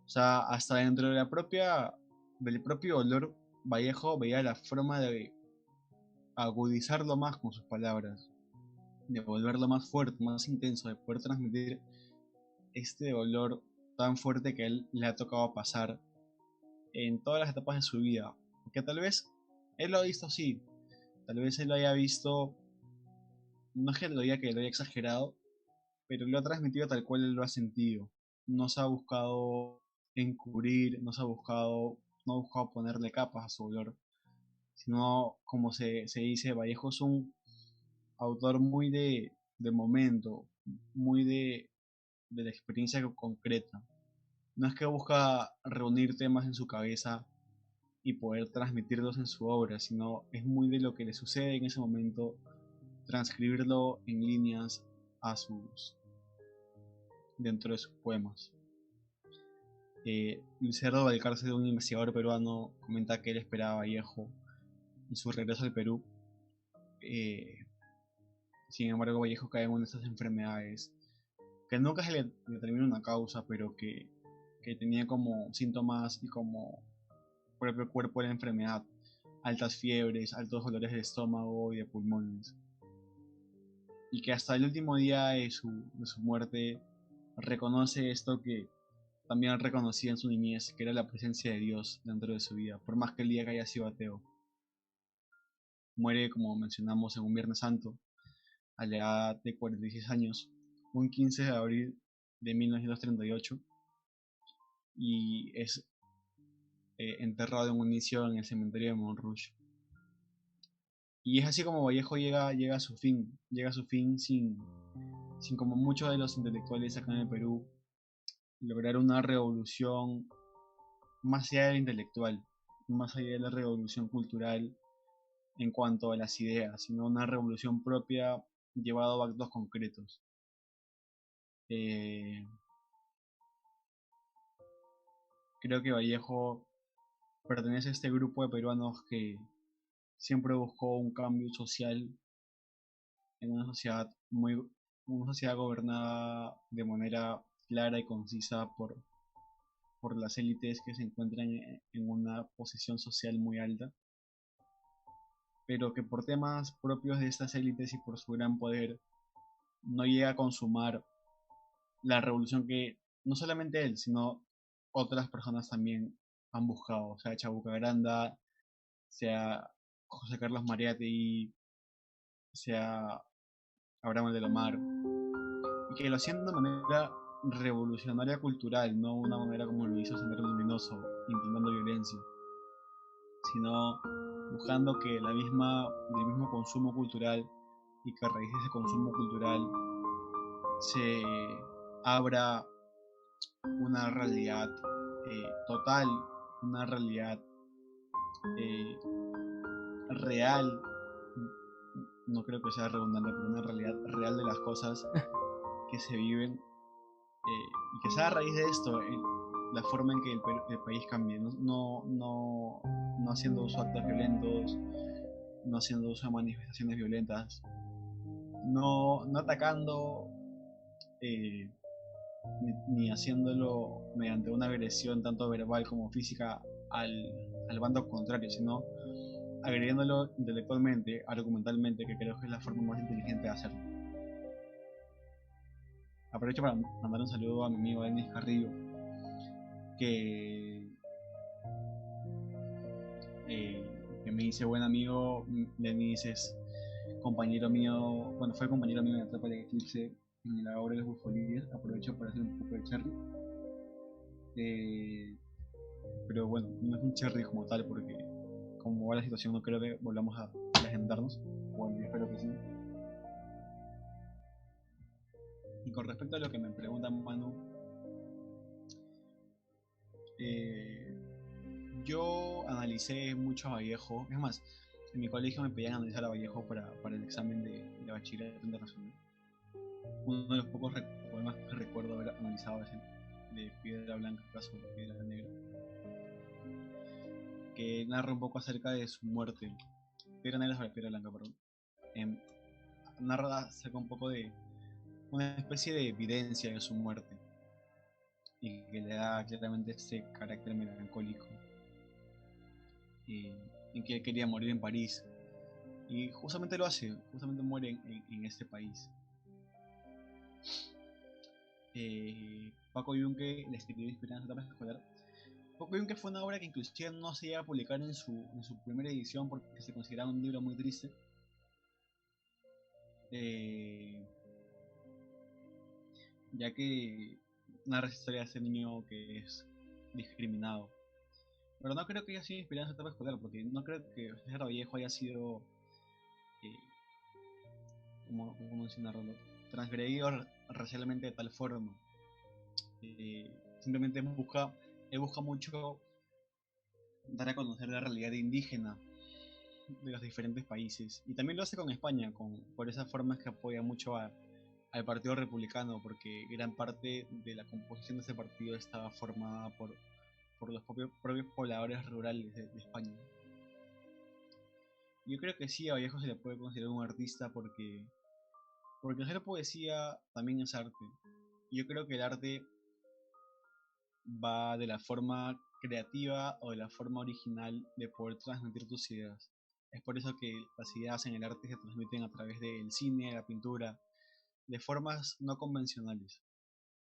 O sea, hasta dentro de del propio olor, Vallejo veía la forma de agudizarlo más con sus palabras, de volverlo más fuerte, más intenso, de poder transmitir este dolor tan fuerte que a él le ha tocado pasar en todas las etapas de su vida. Porque tal vez él lo ha visto así, tal vez él lo haya visto, no es que lo diga que lo haya exagerado, pero lo ha transmitido tal cual él lo ha sentido. No se ha buscado encubrir, no ha buscado ponerle capas a su dolor, sino, como se dice, Vallejo es un autor muy de momento, muy de la experiencia concreta. No es que busca reunir temas en su cabeza y poder transmitirlos en su obra, sino es muy de lo que le sucede en ese momento, transcribirlo en líneas dentro de sus poemas. Luis Cerdo Valcárcel, un investigador peruano, comenta que él esperaba a Vallejo en su regreso al Perú. Sin embargo, Vallejo cae en una de estas enfermedades que nunca se le determina una causa, pero que tenía como síntomas y como propio cuerpo de la enfermedad: altas fiebres, altos dolores de estómago y de pulmones. Y que hasta el último día de su muerte reconoce esto que también reconocía en su niñez, que era la presencia de Dios dentro de su vida, por más que el día que haya sido ateo. Muere, como mencionamos, en un Viernes Santo, a la edad de 46 años, un 15 de abril de 1938, y es enterrado en un inicio en el cementerio de Montrouge. Y es así como Vallejo llega a su fin sin como muchos de los intelectuales acá en el Perú, lograr una revolución más allá del intelectual, más allá de la revolución cultural en cuanto a las ideas, sino una revolución propia llevada a actos concretos. Creo que Vallejo pertenece a este grupo de peruanos que siempre buscó un cambio social en una sociedad gobernada de manera clara y concisa por las élites que se encuentran en una posición social muy alta, pero que por temas propios de estas élites y por su gran poder no llega a consumar la revolución que no solamente él, sino otras personas también han buscado, sea Chabuca Granda, sea José Carlos Mariátegui, sea Abraham de Lomar, y que lo hacían de una manera revolucionaria cultural, no una manera como lo hizo Sendero Luminoso, implantando violencia, sino buscando que del mismo consumo cultural, y que a raíz de ese consumo cultural se abra una realidad total, una realidad real, no creo que sea redundante, pero una realidad real de las cosas que se viven, y que sea a raíz de esto la forma en que el país cambie, no haciendo uso de actos violentos, no haciendo uso de manifestaciones violentas, no atacando ni haciéndolo mediante una agresión tanto verbal como física al bando contrario, sino agrediéndolo intelectualmente, argumentalmente, que creo que es la forma más inteligente de hacerlo. Aprovecho para mandar un saludo a mi amigo Denis Carrillo, que, que me dice buen amigo. Denis es compañero mío, bueno, fue compañero mío en la etapa de Eclipse en la obra de los Bufolídeos. Aprovecho para hacer un poco de cherry. Pero bueno, no es un cherry como tal, porque como va la situación, no creo que volvamos a legendarnos. Bueno, yo espero que sí. Y con respecto a lo que me pregunta Manu, yo analicé mucho a Vallejo. Es más, en mi colegio me pedían analizar a Vallejo para el examen de bachillerato internacional. Uno de los pocos poemas que recuerdo haber analizado es el de Piedra Blanca, caso de Piedra Negra, que narra un poco acerca de su muerte. Piedra Negra sobre Piedra Blanca, perdón. Narra acerca un poco de una especie de evidencia de su muerte y que le da claramente este carácter melancólico, en que él quería morir en París y justamente lo hace, justamente muere en este país. Paco Yunque le escribió inspirada en su etapa escolar. Paco Yunque fue una obra que inclusive no se llega a publicar en su primera edición porque se consideraba un libro muy triste. Ya que narra la historia de ese niño que es discriminado. Pero no creo que haya sido inspirada en su etapa escolar, porque no creo que César Vallejo haya sido, como mencionarlo, transgredido racialmente de tal forma. Simplemente él busca mucho dar a conocer la realidad indígena de los diferentes países. Y también lo hace con España, por esas formas que apoya mucho al Partido Republicano, porque gran parte de la composición de ese partido estaba formada por los propios pobladores rurales de España. Yo creo que sí, a Vallejo se le puede considerar un artista porque hacer poesía también es arte. Yo creo que el arte va de la forma creativa o de la forma original de poder transmitir tus ideas. Es por eso que las ideas en el arte se transmiten a través del cine, la pintura, de formas no convencionales,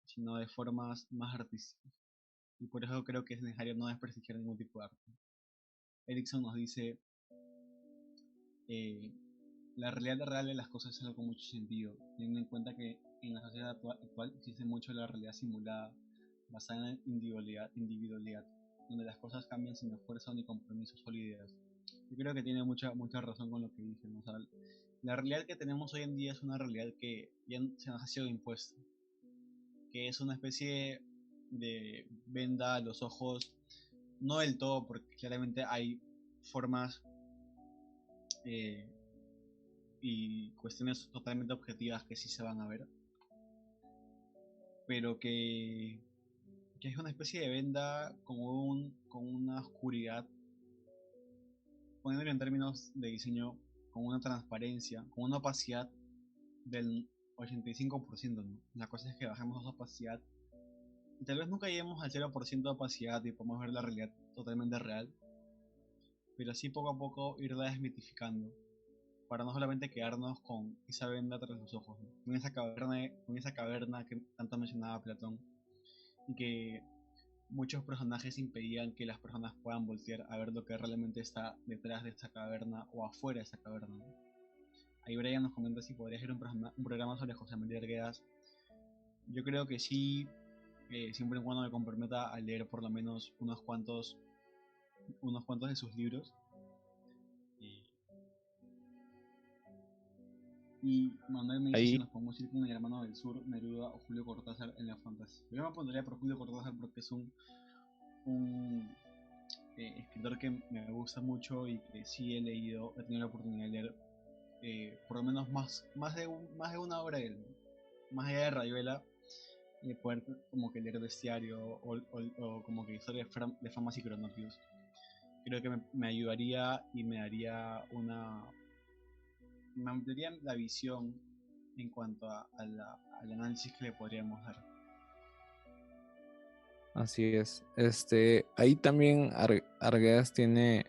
sino de formas más artísticas. Y por eso creo que es necesario no desprestigiar ningún tipo de arte. Erickson nos dice, la realidad real de las cosas es algo con mucho sentido, teniendo en cuenta que en la sociedad actual existe mucho la realidad simulada, basada en individualidad, donde las cosas cambian sin esfuerzo ni compromisos o ideas. Yo creo que tiene mucha razón con lo que dice, ¿no? O sea, la realidad que tenemos hoy en día es una realidad que ya se nos ha sido impuesta, que es una especie de venda a los ojos, no del todo, porque claramente hay formas y cuestiones totalmente objetivas que sí se van a ver, pero que es una especie de venda con una oscuridad, poniéndolo en términos de diseño, con una transparencia, con una opacidad del 85%, ¿no? La cosa es que bajemos esa opacidad y tal vez nunca lleguemos al 0% de opacidad y podamos ver la realidad totalmente real, pero sí poco a poco irla desmitificando para no solamente quedarnos con esa venda tras los ojos, ¿no? Con esa caverna que tanto mencionaba Platón y que muchos personajes impedían que las personas puedan voltear a ver lo que realmente está detrás de esta caverna o afuera de esta caverna, ¿no? Ahí Brian nos comenta si podría ser un programa sobre José María Arguedas. Yo creo que sí, siempre y cuando me comprometa a leer por lo menos unos cuantos de sus libros. Y Manuel me dice si nos podemos ir con el hermano del sur, Neruda o Julio Cortázar en la fantasía. Yo me pondría por Julio Cortázar porque es un escritor que me gusta mucho y que sí he tenido la oportunidad de leer por lo menos más de una obra de él, más allá de Rayuela, poder como que leer Bestiario o como que Historia de Famas y Cronopios. Creo que me ayudaría y me ampliaría la visión en cuanto al análisis que le podríamos dar. Así es. Ahí también Arguedas tiene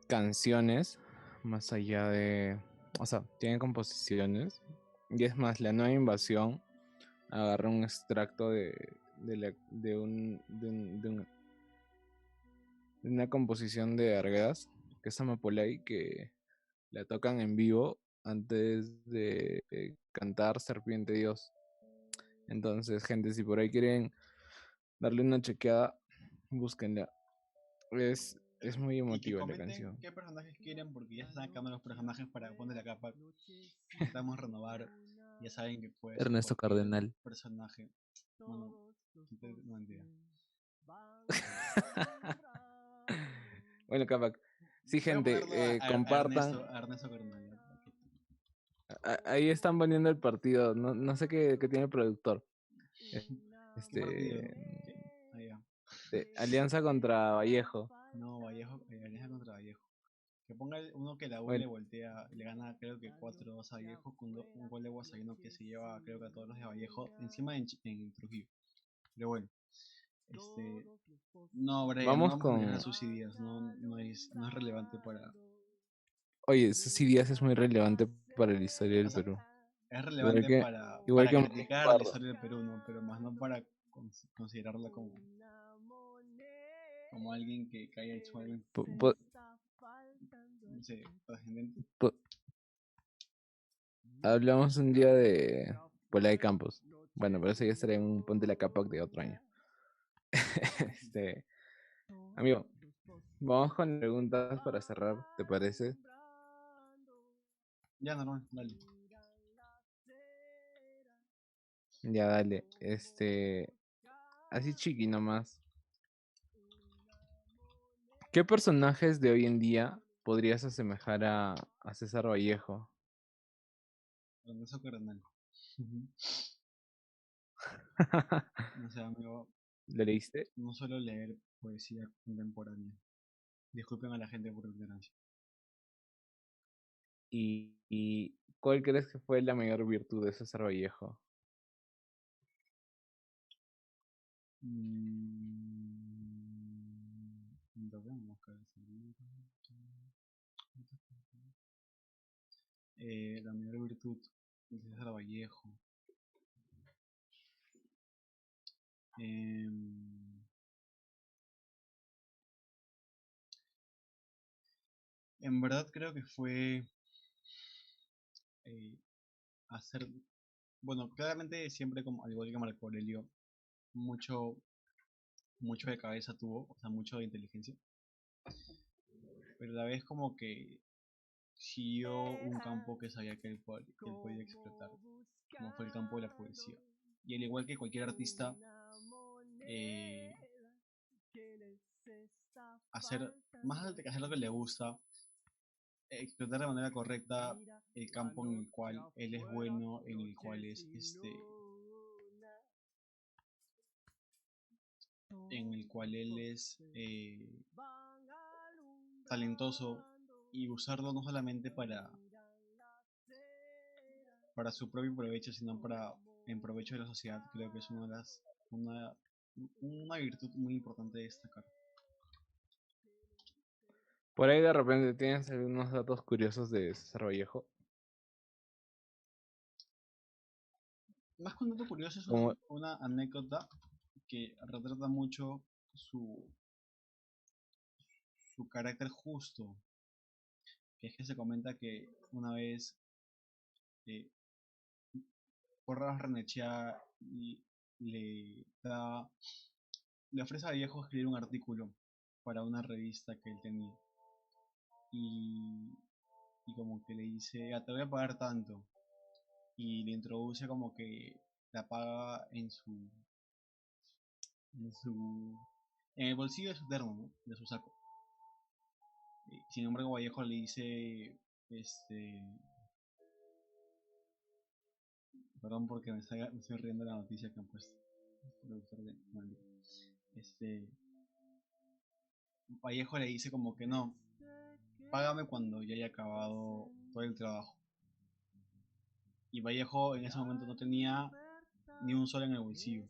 canciones más allá de, o sea, tiene composiciones. Y es más, la nueva invasión agarra un extracto de una composición de Arguedas, que es Amapolay, que la tocan en vivo antes de cantar Serpiente Dios. Entonces, gente, si por ahí quieren darle una chequeada, búsquenla. Es muy Y que emotiva la comenten canción. qué personajes quieren, porque ya se están acabando los personajes para poner la capa. Necesitamos renovar. Ya saben que puede ser Ernesto cualquier Cardenal. personaje. Bueno, no mentira. Bueno, Capac. Sí, Voy a gente, ponerlo a compartan. Ernesto Cardenal. Ahí están poniendo el partido. No, no sé qué tiene el productor. ¿Qué partido? Este. Ah, ya. Alianza contra Vallejo. No, Vallejo, Alianza contra Vallejo. Que ponga uno que la U Bueno, le voltea, le gana creo que 4-2 a Vallejo, con un gol de Guasayuno que se lleva creo que a todos los de Vallejo, encima en Trujillo. Pero bueno, no, Brian, no vamos vamos a con. dejar sus ideas, no es relevante para... Oye, Ceci Díaz es muy relevante para la historia O del sea, Perú. es Igual relevante que, igual para que Martín criticar la Pardo. historia del Perú, ¿no? Pero más no para considerarla como alguien que haya hecho algo, Po- po- no sé, trascendente. po- Hablamos un día de Pola de Campos. Bueno, pero eso ya estará en un Ponte la Capac de otro año. Este, amigo, vamos con preguntas para cerrar, ¿te parece? Ya, normal, dale. Ya, dale. Así chiqui nomás. ¿Qué personajes de hoy en día podrías asemejar a César Vallejo? Ernesto Cardenal. O sea, amigo, ¿Lo leíste? no suelo leer poesía contemporánea. Disculpen a la gente por la ignorancia. ¿Y cuál crees que fue la mayor virtud de César Vallejo? La mayor virtud de César Vallejo. Em, en verdad creo que fue eh, hacer, bueno, claramente siempre como al igual que Marco Aurelio, mucho, mucho de cabeza tuvo, o sea, mucho de inteligencia, pero a la vez como que siguió un campo que sabía que él podía explotar, como fue el campo de la poesía. Y al igual que cualquier artista, eh, hacer, más de que hacer lo que le gusta, explotar de manera correcta el campo en el cual él es bueno, en el cual es en el cual él es talentoso, y usarlo no solamente para su propio provecho, sino para en provecho de la sociedad. Creo que es una, una virtud muy importante de destacar. Por ahí de repente tienes algunos datos curiosos de César Vallejo. Más que un dato curioso, es Como, una anécdota que retrata mucho su, su carácter justo, que es que se comenta que una vez eh, Porras Renechea le da, le ofrece a Vallejo escribir un artículo para una revista que él tenía, y, y como que le dice, te voy a pagar tanto, y le introduce como que la paga en su en el bolsillo de su termo, ¿no? De su saco. Sin embargo, Vallejo le dice, perdón porque me estoy riendo de la noticia que han puesto el productor de Maldito. Vallejo le dice como que no, págame cuando ya haya acabado todo el trabajo. Y Vallejo en ese momento no tenía ni un sol en el bolsillo,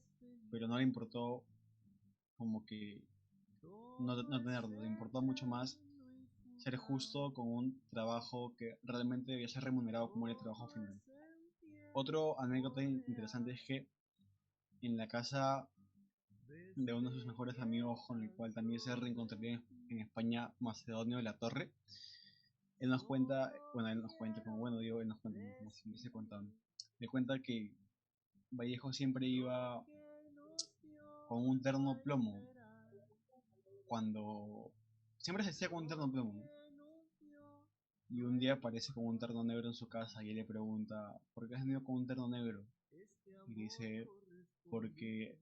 pero no le importó como que no tenerlo. Le importó mucho más ser justo con un trabajo que realmente debía ser remunerado como el trabajo final. Otro anécdota interesante es que en la casa de uno de sus mejores amigos, con el cual también se reencontraría en España, Macedonio de la Torre, él nos cuenta, bueno, él nos cuenta, como bueno, digo, él nos cuenta, como siempre se contaba, le cuenta que Vallejo siempre iba con un terno plomo, cuando siempre se hacía con un terno plomo, ¿no? Y un día aparece con un terno negro en su casa y él le pregunta, ¿por qué has venido con un terno negro? Y dice, porque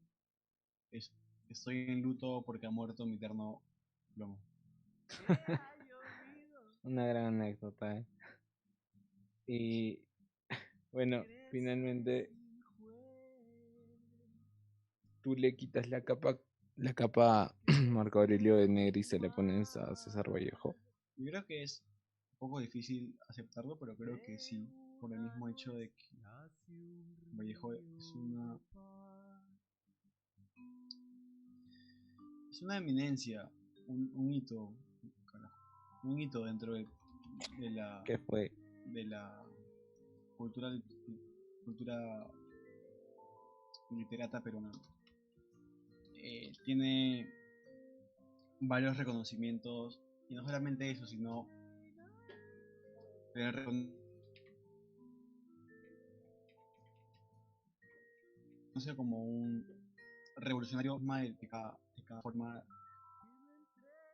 es- estoy en luto porque ha muerto mi terno plomo. Una gran anécdota, ¿eh? Y bueno, finalmente tú le quitas la capa a Marco Aurelio de Negri y se le pones a César Vallejo. Yo creo que es un poco difícil aceptarlo, pero creo que sí, por el mismo hecho de que Vallejo es una eminencia, un hito, carajo, un hito dentro de la, ¿Qué fue? de la cultura, cultura literata peruana. Tiene varios reconocimientos, y no solamente eso, sino tener reconoce como un revolucionario más de cada forma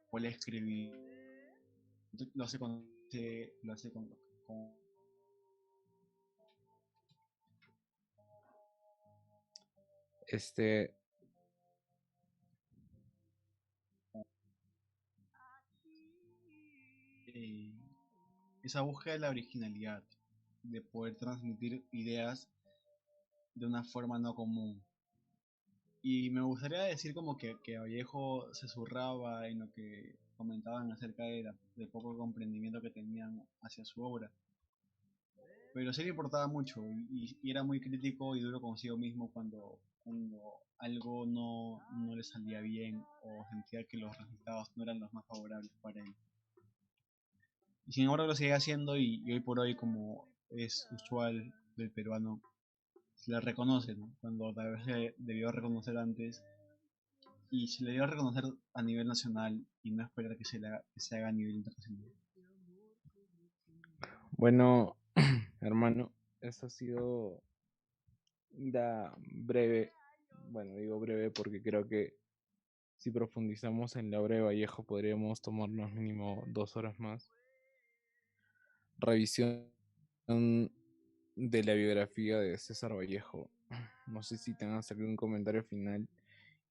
puede escribir. Lo hace con Este, eh, esa búsqueda de la originalidad, de poder transmitir ideas de una forma no común. Y me gustaría decir como que Vallejo se zurraba en lo que comentaban acerca del poco comprendimiento que tenían hacia su obra. Pero sí le importaba mucho y era muy crítico y duro consigo mismo cuando algo no le salía bien o sentía que los resultados no eran los más favorables para él. Y sin embargo lo sigue haciendo y hoy por hoy, como es usual del peruano, se le reconoce, ¿no? Cuando tal vez se debió reconocer antes y se le debió reconocer a nivel nacional y no esperar que se haga a nivel internacional. bueno, hermano, eso ha sido la breve, bueno, digo breve porque creo que si profundizamos en la obra de Vallejo podríamos tomarnos mínimo 2 horas más. Revisión de la biografía de César Vallejo. No sé si tengas algún comentario final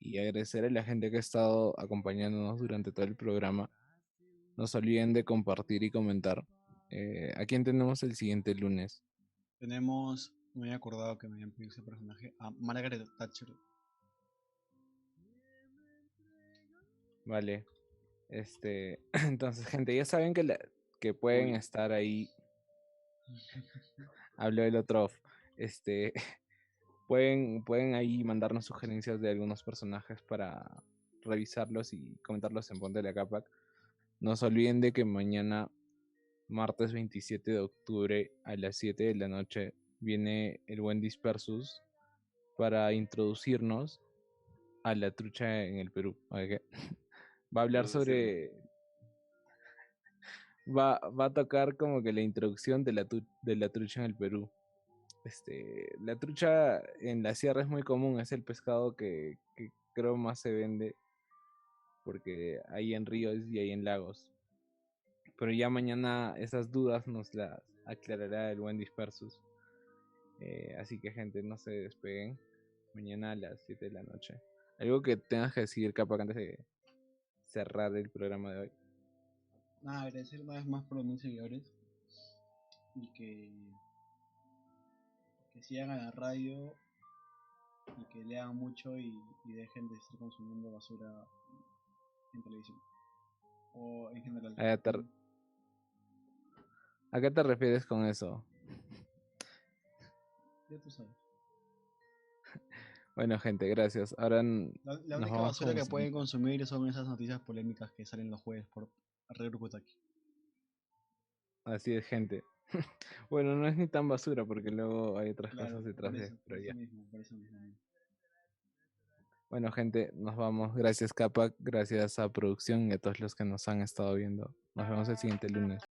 y agradecer a la gente que ha estado acompañándonos durante todo el programa. No se olviden de compartir y comentar. ¿A quién tenemos el siguiente lunes? Tenemos, me había acordado que me habían pedido ese personaje, a Margaret Thatcher. Vale. Entonces, gente, ya saben que pueden Uy, estar ahí. Habló el otro off. Este, pueden ahí mandarnos sugerencias de algunos personajes para revisarlos y comentarlos en Ponte la Capa. No se olviden de que mañana, martes 27 de octubre a las 7 de la noche, viene el buen Dispersus para introducirnos a la trucha en el Perú. ¿Ok? Va a hablar sobre... Va a tocar como que la introducción de de la trucha en el Perú. La trucha en la sierra es muy común, es el pescado que creo más se vende porque hay en ríos y hay en lagos. Pero ya mañana esas dudas nos las aclarará el buen Dispersus. Así que gente, no se despeguen. Mañana a las 7 de la noche. Algo que tengas que decir, Capa, antes de cerrar el programa de hoy. nada, agradecer una vez más por los 1000 seguidores y que sigan a la radio y que lean mucho y dejen de estar consumiendo basura en televisión o en general. ¿A qué te refieres con eso? Ya tú sabes. Bueno, gente, gracias. Ahora La nos única vamos basura con que musiquita. pueden consumir son esas noticias polémicas que salen los jueves por Red Kutaki. Así es, gente. Bueno, no es ni tan basura porque luego hay otras Claro, cosas detrás de, por pero eso ya. mismo, por eso mismo. Bueno, gente, nos vamos. Gracias, Capac. Gracias a producción y a todos los que nos han estado viendo. Nos vemos el siguiente lunes.